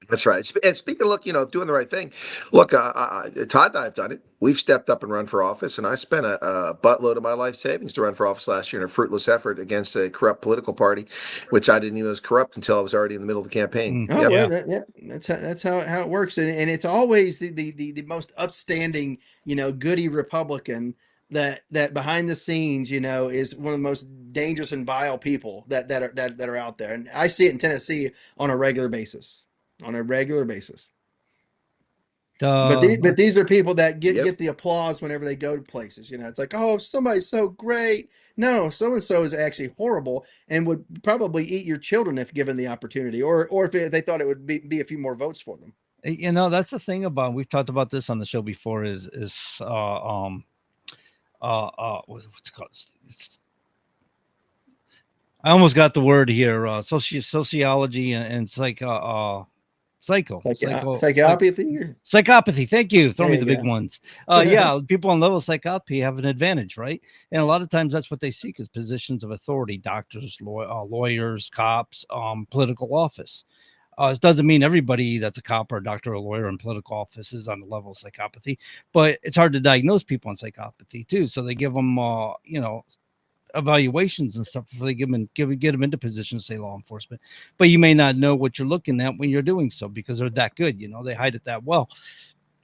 That's right. And speaking of, doing the right thing, look, Todd and I have done it. We've stepped up and run for office, and I spent a buttload of my life savings to run for office last year in a fruitless effort against a corrupt political party, which I didn't even know was corrupt until I was already in the middle of the campaign. Oh, well, that's how it works, and it's always the most upstanding, goody Republican that behind the scenes, is one of the most dangerous and vile people that are out there, and I see it in Tennessee on a regular basis. But these are people that get the applause whenever they go to places. It's like, oh, somebody's so great. No, so and so is actually horrible and would probably eat your children if given the opportunity, or if they thought it would be a few more votes for them. That's the thing about, we've talked about this on the show before, what's it called? I almost got the word here. Sociology and psychopathy. Thank you. Throw me the big ones. Yeah, people on level psychopathy have an advantage, right? And a lot of times that's what they seek is positions of authority: doctors, lawyers, cops, political office. It doesn't mean everybody that's a cop or a doctor or a lawyer in political office is on the level of psychopathy, but it's hard to diagnose people on psychopathy too. So they give them, evaluations and stuff before they get them into positions, say law enforcement. But you may not know what you're looking at when you're doing so because they're that good. They hide it that well.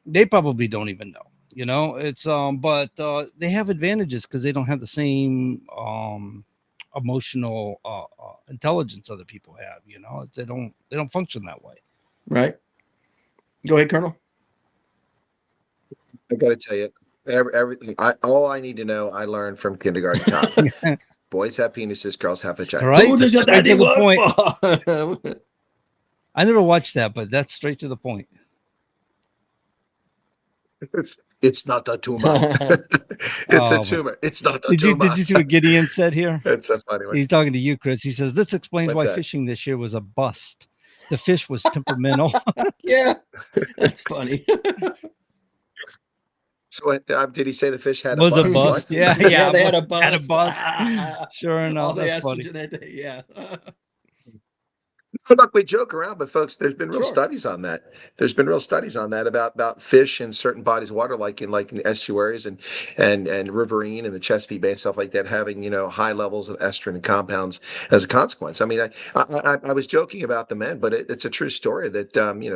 They probably don't even know. It's but they have advantages because they don't have the same emotional intelligence other people have. They don't function that way. Right. Go ahead, Colonel. I got to tell you, everything. All I need to know, I learned from kindergarten top. Boys have penises, girls have vaginas. Right. Who does your daddy work for? I never watched that, but that's straight to the point. It's not a tumor. It's a tumor. It's not a tumor. Did you see what Gideon said here? That's a funny one. He's talking to you, Chris. He says, this explains What's why that? fishing this year was a bust. The fish was temperamental. Yeah, that's funny. So did he say the fish had a bust? What? Yeah, they had a bust. Had a bust. Sure enough, all the that's funny. estrogen, yeah. Look, we joke around, but folks, there's been real studies on that. There's been real studies on that about fish in certain bodies of water, like in the estuaries and riverine and the Chesapeake Bay and stuff like that, having high levels of estrogen and compounds as a consequence. I mean, I was joking about the men, but it's a true story that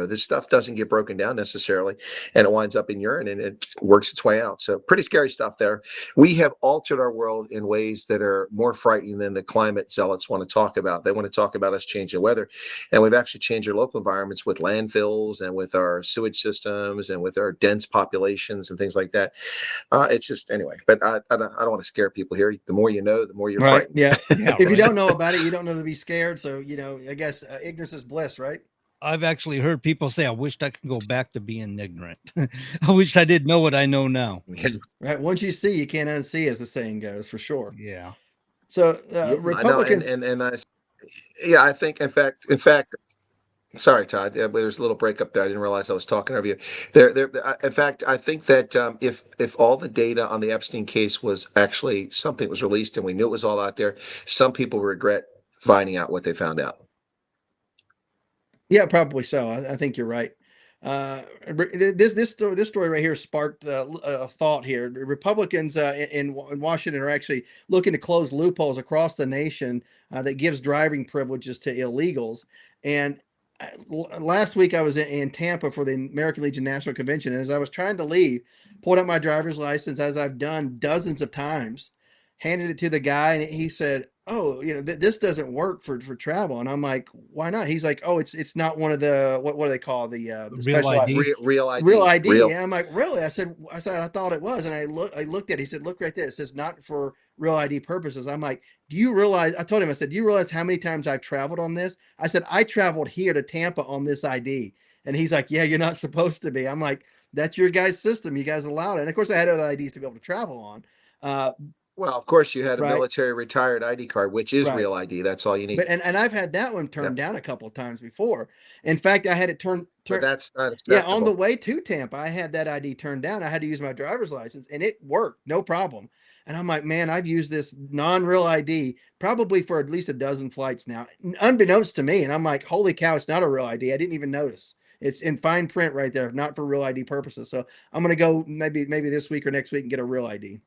this stuff doesn't get broken down necessarily, and it winds up in urine and it works its way out. So pretty scary stuff there. We have altered our world in ways that are more frightening than the climate zealots want to talk about. They want to talk about us changing the weather. And we've actually changed our local environments with landfills and with our sewage systems and with our dense populations and things like that. It's just, anyway, but I don't want to scare people here. The more you know, the more you're frightened. Yeah. If you don't know about it, you don't know to be scared. So, I guess ignorance is bliss, right? I've actually heard people say, I wished I could go back to being ignorant. I wished I did know what I know now. Right. Once you see, you can't unsee, as the saying goes, for sure. Yeah. So Republicans. I think, in fact, sorry, Todd, there's a little breakup there. I didn't realize I was talking over you. In fact, I think that if all the data on the Epstein case was actually something that was released and we knew it was all out there, some people regret finding out what they found out. Yeah, probably so. I think you're right. This story right here sparked a thought here. The Republicans in Washington are actually looking to close loopholes across the nation that gives driving privileges to illegals. And last week I was in Tampa for the American Legion National Convention, and as I was trying to leave, pulled out my driver's license, as I've done dozens of times, handed it to the guy, and he said, "Oh, this doesn't work for travel." And I'm like, "Why not?" He's like, "Oh, it's not one of the what do they call the Real special ID? Real ID. real ID?" Real. And I'm like, "Really?" I said, "I thought it was." And I looked at it. He said, "Look right there. It says not for real ID purposes." I'm like, "Do you realize?" I told him, I said, "Do you realize how many times I've traveled on this?" I said, "I traveled here to Tampa on this ID." And he's like, "Yeah, you're not supposed to be." I'm like, "That's your guys' system. You guys allowed it." And of course, I had other IDs to be able to travel on. Well, of course, you had a Right. military retired ID card, which is Right. real ID. That's all you need. But and I've had that one turned down a couple of times before. In fact, I had it But turn that's not yeah, on the acceptable. way to Tampa, I had that ID turned down. I had to use my driver's license, and it worked, no problem. And I'm like, man, I've used this non-real ID probably for at least a dozen flights now, unbeknownst to me. And I'm like, holy cow, it's not a real ID. I didn't even notice. It's in fine print right there, not for real ID purposes. So I'm gonna go maybe this week or next week and get a real ID.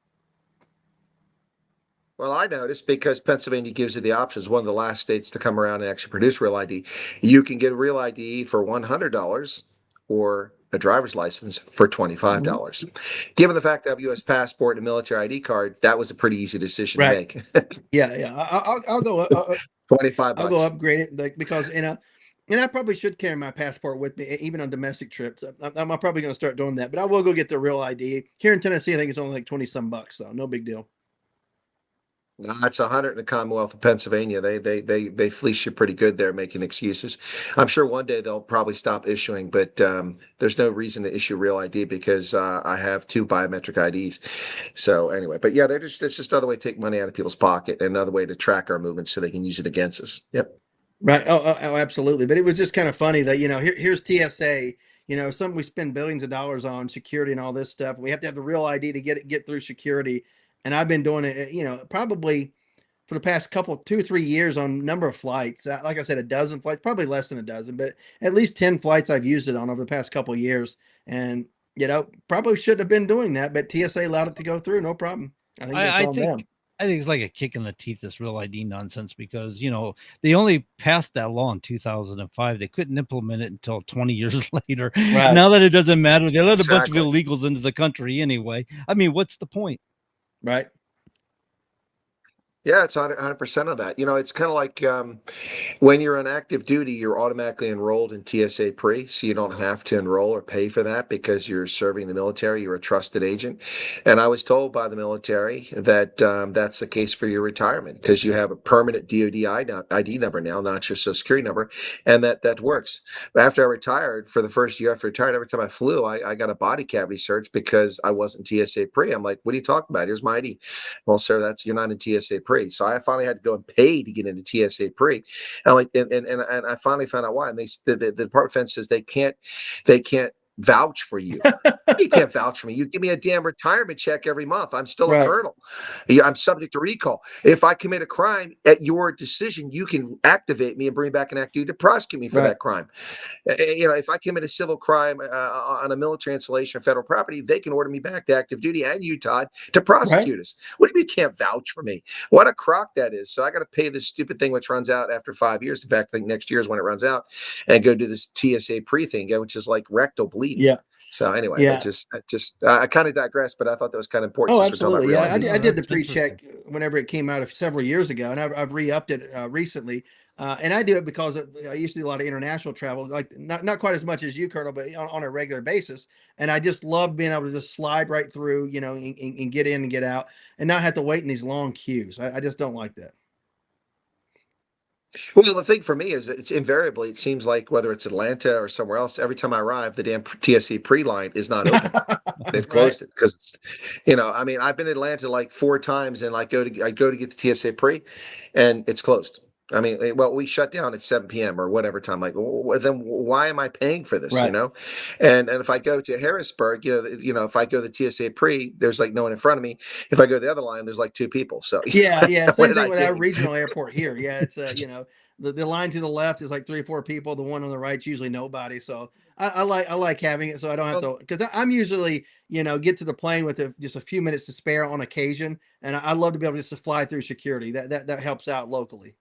Well, I noticed because Pennsylvania gives you the options, one of the last states to come around and actually produce real ID. You can get a real ID for $100 or a driver's license for $25. Given the fact that I have a U.S. passport and a military ID card, that was a pretty easy decision to Right. make. Yeah. I'll go. 25 I'll go bucks. upgrade it, like, because and I probably should carry my passport with me even on domestic trips. I'm probably going to start doing that, but I will go get the real ID here in Tennessee. I think it's only like 20 some bucks, so no big deal. No, it's 100 in the Commonwealth of Pennsylvania. They fleece you pretty good there, making excuses. I'm sure one day they'll probably stop issuing, but there's no reason to issue real ID because I have 2 biometric IDs. So anyway, but yeah, it's just another way to take money out of people's pocket and another way to track our movements so they can use it against us. Yep. Right. Oh, absolutely. But it was just kind of funny that, here's TSA, something we spend billions of dollars on security and all this stuff. We have to have the real ID to get through security. And I've been doing it, probably for the past 2 or 3 years on number of flights. Like I said, a dozen flights, probably less than a dozen, but at least 10 flights I've used it on over the past couple of years. And, probably shouldn't have been doing that, but TSA allowed it to go through. No problem. I think that's on them. I think it's like a kick in the teeth, this real ID nonsense, because, they only passed that law in 2005. They couldn't implement it until 20 years later. Right. Now that it doesn't matter, they let a bunch of Exactly. illegals into the country anyway. I mean, what's the point? Right. Yeah, it's 100% of that. It's kind of like when you're on active duty, you're automatically enrolled in TSA Pre, so you don't have to enroll or pay for that because you're serving the military. You're a trusted agent. And I was told by the military that that's the case for your retirement because you have a permanent DoD ID number now, not your Social Security number, and that works. After I retired, for the first year after I retired, every time I flew, I got a body cavity search because I wasn't TSA Pre. I'm like, what are you talking about? Here's my ID. Well, sir, you're not in TSA Pre. So I finally had to go and pay to get into TSA Pre. And I finally found out why. And the Department of Defense says they can't vouch for you. You can't vouch for me. You give me a damn retirement check every month. I'm still a colonel. I'm subject to recall. If I commit a crime, at your decision, you can activate me and bring back an active duty to prosecute me for that crime. If I commit a civil crime on a military installation or federal property, they can order me back to active duty and you, Todd, to prosecute us. What do you mean you can't vouch for me? What a crock that is. So I got to pay this stupid thing, which runs out after 5 years. In fact, I think next year is when it runs out, and go do this TSA Pre thing, which is like rectal bleeding. Yeah. So anyway, Yeah. I kind of digress, but I thought that was kind of important. Oh, Since we're talking absolutely. about Yeah, real ID. I did the pre-check whenever it came out several years ago, and I've re-upped it recently. And I do it because I used to do a lot of international travel, like not quite as much as you, Colonel, but on a regular basis. And I just love being able to just slide right through, and get in and get out, and not have to wait in these long queues. I just don't like that. Well, the thing for me is it's invariably, it seems like whether it's Atlanta or somewhere else, every time I arrive, the damn TSA pre-line is not open. They've closed it because, I mean, I've been in Atlanta like 4 times and I go to get the TSA pre and it's closed. I mean, well, we shut down at 7 p.m. or whatever time. Like, then why am I paying for this? Right. And if I go to Harrisburg, if I go to the TSA pre, there's like no one in front of me. If I go to the other line, there's like 2 people. So Yeah. what Same did thing I with our gain? regional airport here. Yeah, it's The line to the left is like 3 or 4 people. The one on the right's usually nobody. So I like having it, so I don't have to, because I'm usually, get to the plane with just a few minutes to spare on occasion, and I love to be able just to fly through security. That helps out locally.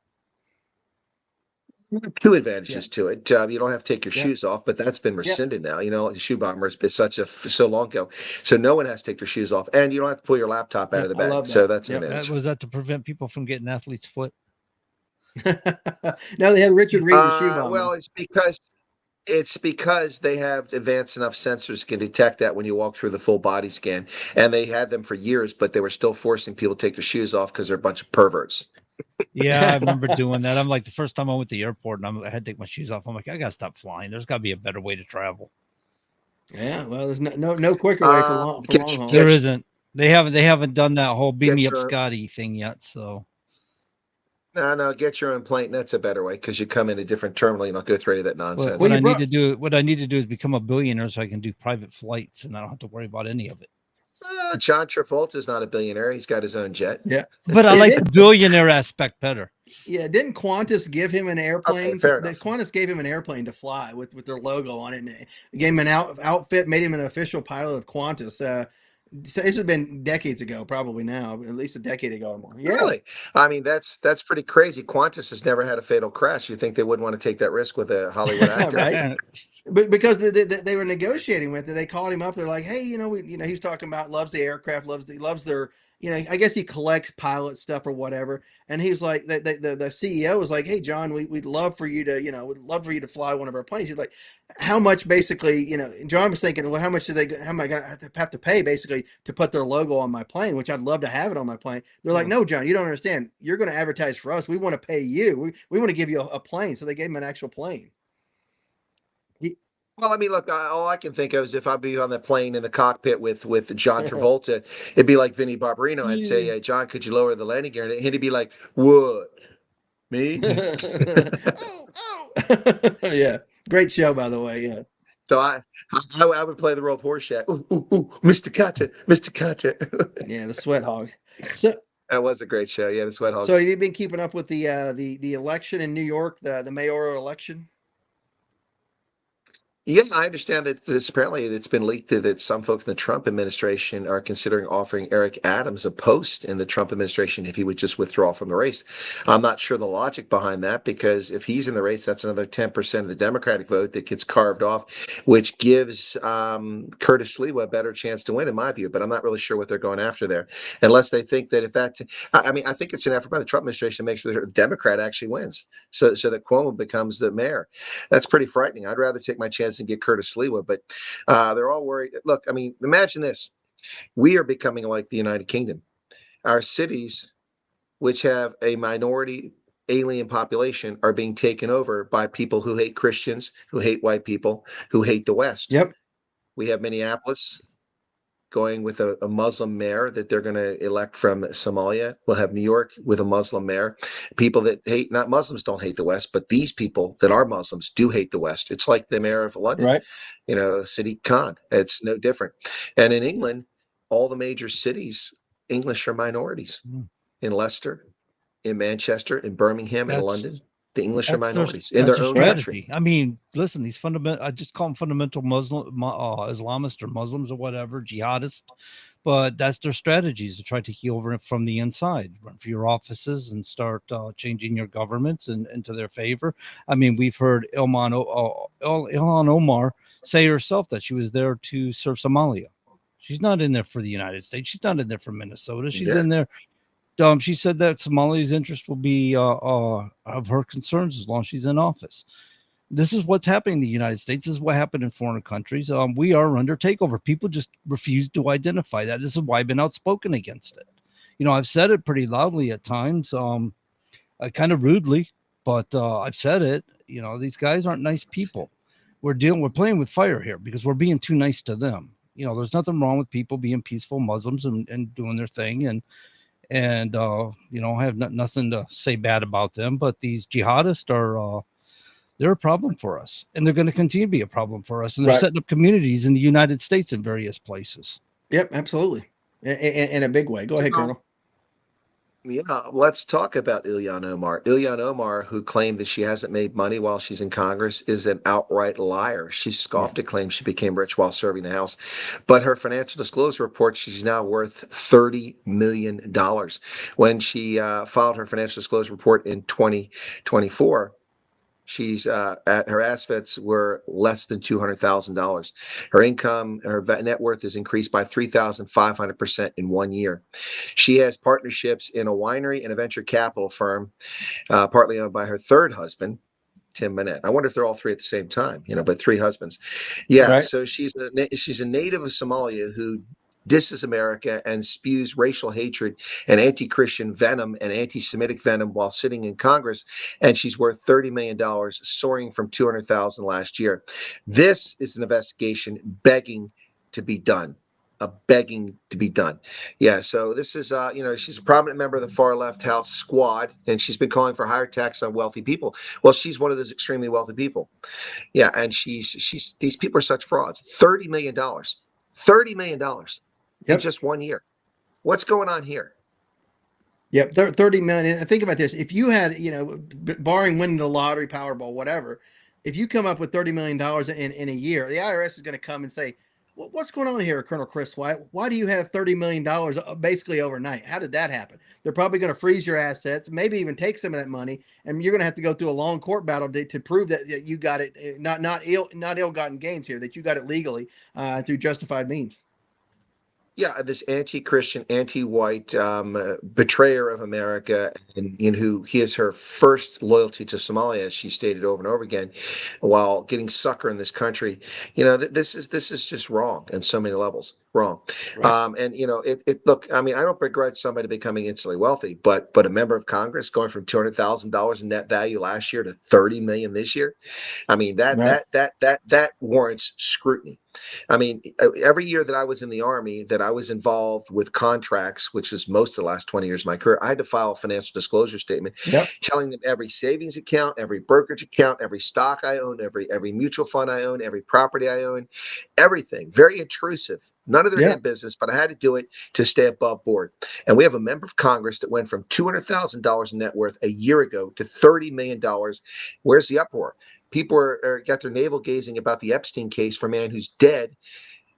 Two advantages to it. You don't have to take your shoes off, but that's been rescinded now. The shoe bomber has been so long ago. So no one has to take their shoes off, and you don't have to pull your laptop out of the I love bag. that. So that's an advantage. Was that to prevent people from getting athlete's foot? No, they had Richard Reed, the shoe bomber. Well, it's because they have advanced enough sensors can detect that when you walk through the full body scan, and they had them for years, but they were still forcing people to take their shoes off because they're a bunch of perverts. Yeah, I remember doing that. I'm like, the first time I went to the airport and I had to take my shoes off. I'm like, I gotta stop flying. There's gotta be a better way to travel. Yeah, well, there's no quicker way for long haul. There isn't. They haven't done that whole beam me up Scotty thing yet. So no, get your own plane. That's a better way because you come in a different terminal. You don't go through any of that nonsense. What I need to do is become a billionaire so I can do private flights and I don't have to worry about any of it. John Travolta is not a billionaire. He's got his own jet. Yeah, but I like the billionaire aspect better. Yeah, didn't Qantas give him an airplane? Okay, fair enough. Qantas gave him an airplane to fly with their logo on it, and gave him an outfit, made him an official pilot of Qantas. This has been decades ago, probably now, at least a decade ago or more. Yeah. Really? I mean, that's pretty crazy. Qantas has never had a fatal crash. You think they wouldn't want to take that risk with a Hollywood actor? Right? But because they were negotiating with it, they called him up. They're like, "Hey, he was talking about loves the aircraft, loves their, I guess he collects pilot stuff or whatever." And he's like, the CEO was like, "Hey, John, we'd love for you to fly one of our planes." He's like, "How much?" Basically, John was thinking, "Well, how much how am I gonna have to pay basically to put their logo on my plane? Which I'd love to have it on my plane." They're like, "No, John, you don't understand. You're going to advertise for us. We want to pay you. We want to give you a plane." So they gave him an actual plane. Well, I mean, look, all I can think of is if I'd be on the plane in the cockpit with John Travolta, it'd be like Vinnie Barbarino. I'd say, "Hey, John, could you lower the landing gear?" And he'd be like, "What? Me?" Yeah, great show, by the way. Yeah. So I would play the role of Horseshack. Ooh, Mr. Carter, Mr. Carter. Yeah, the sweat hog. So that was a great show. Yeah, the sweat hog. So have you been keeping up with the election in New York, the mayoral election? Yes, I understand that apparently it's been leaked that some folks in the Trump administration are considering offering Eric Adams a post in the Trump administration if he would just withdraw from the race. I'm not sure the logic behind that, because if he's in the race, that's another 10% of the Democratic vote that gets carved off, which gives Curtis Sliwa a better chance to win, in my view. But I'm not really sure what they're going after there, unless they think that I think it's an effort by the Trump administration to make sure that a Democrat actually wins, so that Cuomo becomes the mayor. That's pretty frightening. I'd rather take my chance and get Curtis Sliwa, but they're all worried. Look, I mean, imagine this. We are becoming like the United Kingdom. Our cities, which have a minority alien population, are being taken over by people who hate Christians, who hate white people, who hate the West. Yep. We have Minneapolis going with a Muslim mayor that they're going to elect from Somalia. We'll have New York with a Muslim mayor. People that hate, not Muslims don't hate the West, but these people that are Muslims do hate the West. It's like the mayor of London, right? Sadiq Khan. It's no different. And in England, all the major cities, English are minorities. In Leicester, in Manchester, in Birmingham, in London. The English are minorities in their own country. I mean, listen, these I just call them fundamental Muslim, Islamists or Muslims or whatever, jihadists, but that's their strategies to try to take you over from the inside, run for your offices and start changing your governments into their favor. I mean, we've heard Ilhan Omar say herself that she was there to serve Somalia. She's not in there for the United States. She's not in there for Minnesota. She's in there. She said that Somalia's interest will be of her concerns as long as she's in office. This is what's happening in the United States. This is what happened in foreign countries. We are under takeover. People just refuse to identify that. This is why I've been outspoken against it. I've said it pretty loudly at times, kind of rudely, but I've said it. These guys aren't nice people. We're playing with fire here because we're being too nice to them. There's nothing wrong with people being peaceful Muslims and doing their thing and I have nothing to say bad about them, but these jihadists are they're a problem for us, and they're going to continue to be a problem for us, and they're setting up communities in the United States in various places. Yep, absolutely, in a big way. Go ahead, Colonel. Yeah, let's talk about Ilhan Omar. Ilhan Omar, who claimed that she hasn't made money while she's in Congress, is an outright liar. She scoffed at claims she became rich while serving the House. But her financial disclosure report, she's now worth $30 million. When she filed her financial disclosure report in 2024, she's at her assets were less than $200,000. Her income, her net worth is increased by 3,500% in 1 year. She has partnerships in a winery and a venture capital firm, partly owned by her third husband, Tim Manette. I wonder if they're all three at the same time, but three husbands. Yeah, Right. so she's a native of Somalia who disses America and spews racial hatred and anti-Christian venom and anti-Semitic venom while sitting in Congress, and she's worth $30 million, soaring from $200,000 last year. This is an investigation begging to be done. Begging to be done. Yeah, so this is, she's a prominent member of the far left House squad, and she's been calling for higher tax on wealthy people. Well, she's one of those extremely wealthy people. Yeah, and she's these people are such frauds. $30 million, $30 million in just 1 year. What's going on here? Yep, 30 million. And think about this. If you had, barring winning the lottery, Powerball, whatever, if you come up with $30 million in a year, the IRS is going to come and say, what's going on here, Colonel Chris Wyatt? Why do you have $30 million basically overnight? How did that happen? They're probably going to freeze your assets, maybe even take some of that money, and you're going to have to go through a long court battle to prove that you got it, not ill-gotten gains here, that you got it legally through justified means. Yeah, this anti-Christian, anti-white betrayer of America, and who he is her first loyalty to Somalia, as she stated over and over again, while getting sucker in this country. This is just wrong in so many levels. Wrong. Right. And look, I mean, I don't begrudge somebody becoming instantly wealthy, but a member of Congress going from $200,000 in net value last year to $30 million this year. I mean, that warrants scrutiny. I mean, every year that I was in the Army, that I was involved with contracts, which is most of the last 20 years of my career, I had to file a financial disclosure statement telling them every savings account, every brokerage account, every stock I own, every mutual fund I own, every property I own, everything. Very intrusive. None of their damn business, but I had to do it to stay above board. And we have a member of Congress that went from $200,000 in net worth a year ago to $30 million. Where's the uproar? People are got their navel gazing about the Epstein case for a man who's dead,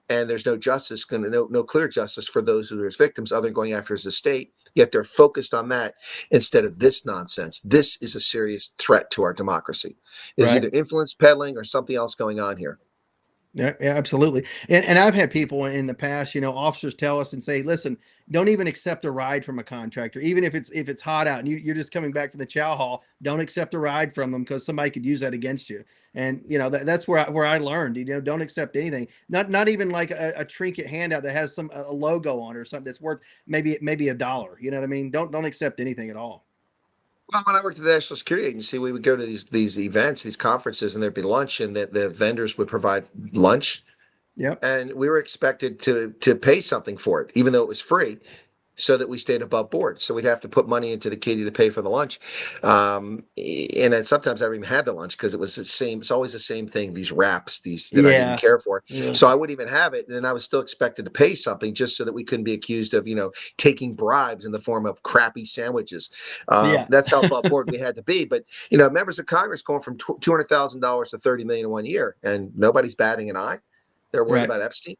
and there's no justice, no clear justice for those who are his victims, other than going after his estate. Yet they're focused on that instead of this nonsense. This is a serious threat to our democracy. There's either influence peddling or something else going on here. Yeah, absolutely. And I've had people in the past, officers tell us and say, listen, don't even accept a ride from a contractor, even if it's hot out and you're just coming back from the chow hall. Don't accept a ride from them because somebody could use that against you. And that's where I learned. Don't accept anything. Not even like a trinket handout that has a logo on it or something that's worth maybe $1. You know what I mean? Don't accept anything at all. Well, when I worked at the National Security Agency, we would go to these events, these conferences, and there'd be lunch, and the vendors would provide lunch. Yep. And we were expected to pay something for it, even though it was free, so that we stayed above board. So we'd have to put money into the kitty to pay for the lunch. And then sometimes I even had the lunch because it was the same. It's always the same thing. These wraps, that I didn't care for. Yeah. So I wouldn't even have it. And then I was still expected to pay something just so that we couldn't be accused of, taking bribes in the form of crappy sandwiches. That's how above board we had to be. But, members of Congress going from $200,000 to $30 million in 1 year, and nobody's batting an eye. They're worried about Epstein.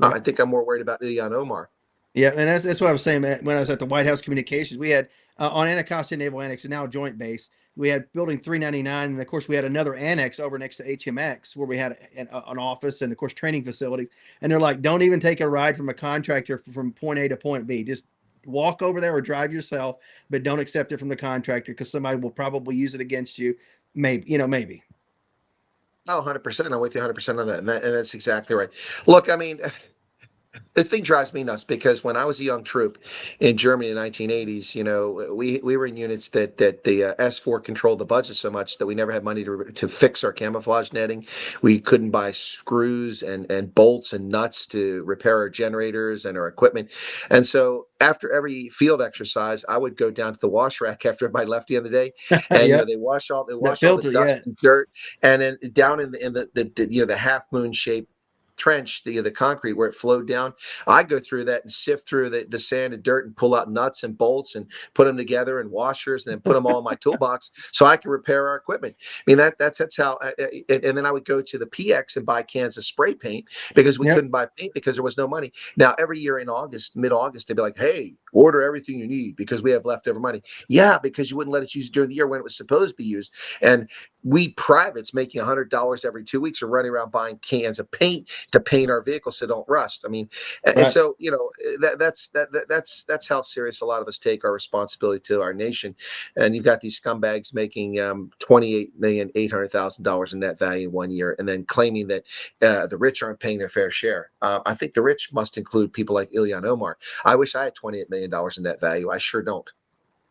I think I'm more worried about Ilhan Omar. Yeah, and that's what I was saying when I was at the White House Communications. We had on Anacostia Naval Annex, now Joint Base, we had Building 399, and of course we had another annex over next to HMX where we had an office and of course training facilities. And they're like, don't even take a ride from a contractor from point A to point B. Just walk over there or drive yourself, but don't accept it from the contractor because somebody will probably use it against you. Maybe, maybe. Oh, 100%. I'm with you 100% on that. And that's exactly right. Look, I mean, the thing drives me nuts because when I was a young troop in Germany in the 1980s, we were in units that the S4 controlled the budget so much that we never had money to fix our camouflage netting. We couldn't buy screws and bolts and nuts to repair our generators and our equipment. And so after every field exercise, I would go down to the wash rack after everybody left the other day, and they wash all the dust and dirt, and then down in the half moon shape trench, the concrete where it flowed down. I go through that and sift through the sand and dirt and pull out nuts and bolts and put them together and washers and then put them all in my toolbox so I can repair our equipment. I mean, that's how. And then I would go to the PX and buy cans of spray paint because we couldn't buy paint because there was no money. Now every year in August, mid-August, they'd be like, "Hey, order everything you need because we have leftover money." Yeah, because you wouldn't let us use it during the year when it was supposed to be used. And we privates making $100 every 2 weeks are running around buying cans of paint to paint our vehicles so don't rust. I mean, and so that's how serious a lot of us take our responsibility to our nation. And you've got these scumbags making $28,800,000 in net value 1 year, and then claiming that the rich aren't paying their fair share. I think the rich must include people like Ilhan Omar. I wish I had $28 million in net value. I sure don't.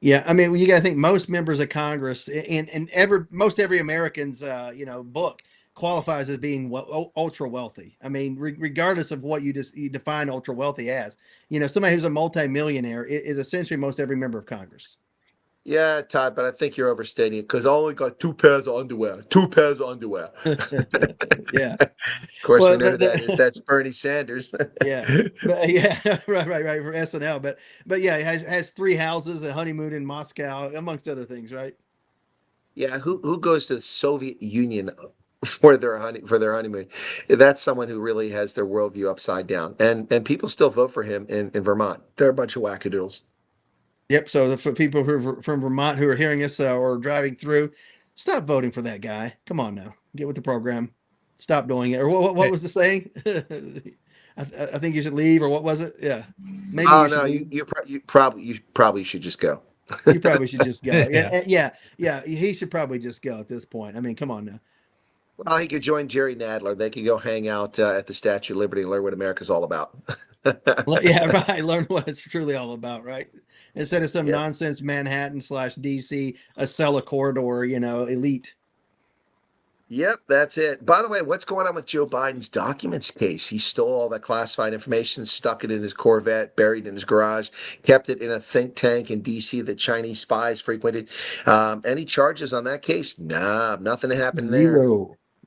Yeah, I mean, you got to think most members of Congress and most every American's book qualifies as being ultra wealthy. I mean, regardless of what you define ultra wealthy as, somebody who's a multimillionaire is essentially most every member of Congress. Yeah, Todd, but I think you're overstating it because I only got 2 pairs of underwear. 2 pairs of underwear. Yeah. Of course, we know who that is. That's Bernie Sanders. Yeah. But, yeah. Right. For SNL. But yeah, he has 3 houses, a honeymoon in Moscow, amongst other things, right? Yeah. Who goes to the Soviet Union for their honeymoon? That's someone who really has their worldview upside down. And people still vote for him in Vermont. They're a bunch of wackadoodles. Yep. So for people who are from Vermont who are hearing us or driving through, stop voting for that guy. Come on now, get with the program. Stop doing it. Or what was the saying? I think you should leave, or what was it? Yeah. Maybe. Oh no, you probably should just go. You probably should just go. Yeah. He should probably just go at this point. I mean, come on now. Well, he could join Jerry Nadler. They could go hang out at the Statue of Liberty and learn what America's all about. Yeah, right. Learn what it's truly all about, right? Instead of some nonsense Manhattan / DC, Acela corridor, elite. Yep, that's it. By the way, what's going on with Joe Biden's documents case? He stole all that classified information, stuck it in his Corvette, buried in his garage, kept it in a think tank in D.C. that Chinese spies frequented. Any charges on that case? Nah, nothing happened there.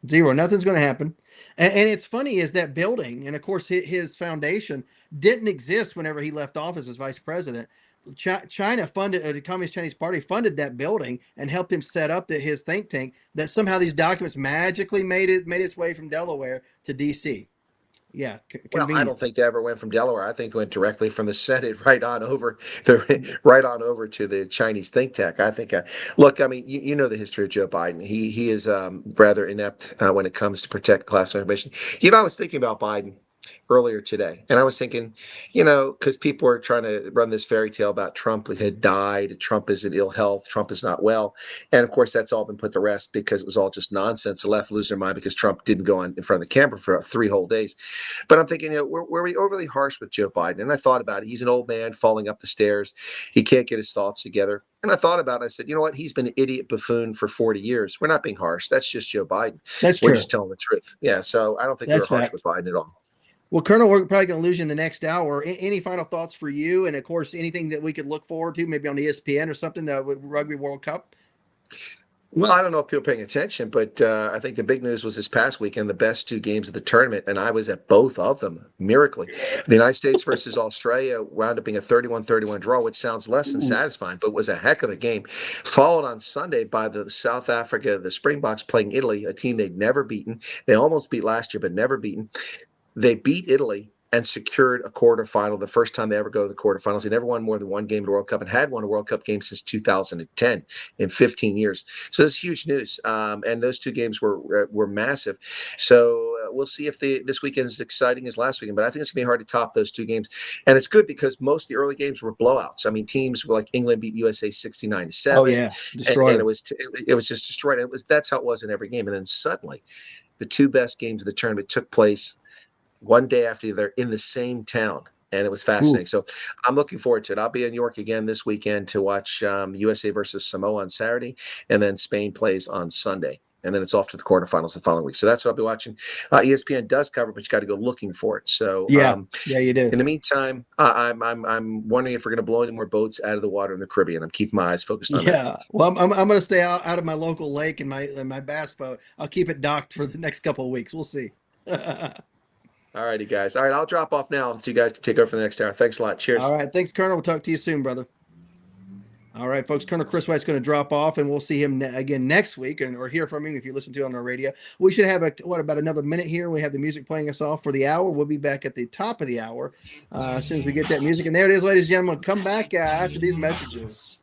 Zero. Nothing's going to happen. And it's funny is that building, and of course his foundation didn't exist whenever he left office as vice president. China funded, the Communist Chinese Party funded that building and helped him set up his think tank. That somehow these documents magically made its way from Delaware to D.C. Yeah, well, I don't think they ever went from Delaware. I think they went directly from the Senate right on over to the Chinese think tank. I think. Look, I mean, you know the history of Joe Biden. He is rather inept when it comes to protect classified information. I was thinking about Biden earlier today, and I was thinking, because people are trying to run this fairy tale about Trump had died, Trump is in ill health, Trump is not well, and of course that's all been put to rest because it was all just nonsense. The left lose their mind because Trump didn't go on in front of the camera for 3 whole days. But I'm thinking, were we overly harsh with Joe Biden? And I thought about it. He's an old man falling up the stairs. He can't get his thoughts together. And I thought about it. I said, you know what? He's been an idiot buffoon for 40 years. We're not being harsh. That's just Joe Biden. That's We're true. just telling the truth. Yeah. So I don't think we're harsh with Biden at all. Well, Colonel, we're probably going to lose you in the next hour. Any final thoughts for you? And of course, anything that we could look forward to, maybe on ESPN or something with Rugby World Cup? Well, I don't know if people are paying attention, but I think the big news was this past weekend, the best 2 games of the tournament, and I was at both of them, miraculously. The United States versus Australia wound up being a 31-31 draw, which sounds less than satisfying, but was a heck of a game. Followed on Sunday by the South Africa, the Springboks playing Italy, a team they'd never beaten. They almost beat last year, but never beaten. They beat Italy and secured a quarterfinal, the first time they ever go to the quarterfinals. They never won more than 1 game in the World Cup and had won a World Cup game since 2010 in 15 years. So this is huge news. And those 2 games were massive. So we'll see if this weekend is as exciting as last weekend. But I think it's going to be hard to top those 2 games. And it's good because most of the early games were blowouts. I mean, teams were like England beat USA 69-7. Oh, yeah. Destroyed. And it was just destroyed. That's how it was in every game. And then suddenly the 2 best games of the tournament took place one day after they're in the same town, and it was fascinating. Ooh. So I'm looking forward to it. I'll be in New York again this weekend to watch USA versus Samoa on Saturday, and then Spain plays on Sunday, and then it's off to the quarterfinals the following week. So that's what I'll be watching. ESPN does cover, but you got to go looking for it. So yeah, you do. In the meantime, I'm wondering if we're going to blow any more boats out of the water in the Caribbean. I'm keeping my eyes focused on that. Yeah, well, I'm going to stay out of my local lake and my bass boat. I'll keep it docked for the next couple of weeks. We'll see. All righty, guys. All right, I'll drop off now so you guys can take over for the next hour. Thanks a lot. Cheers. All right. Thanks, Colonel. We'll talk to you soon, brother. All right, folks. Colonel Chris Wyatt's going to drop off, and we'll see him again next week, or hear from him if you listen to it on our radio. We should have about another minute here. We have the music playing us off for the hour. We'll be back at the top of the hour as soon as we get that music. And there it is, ladies and gentlemen. Come back after these messages.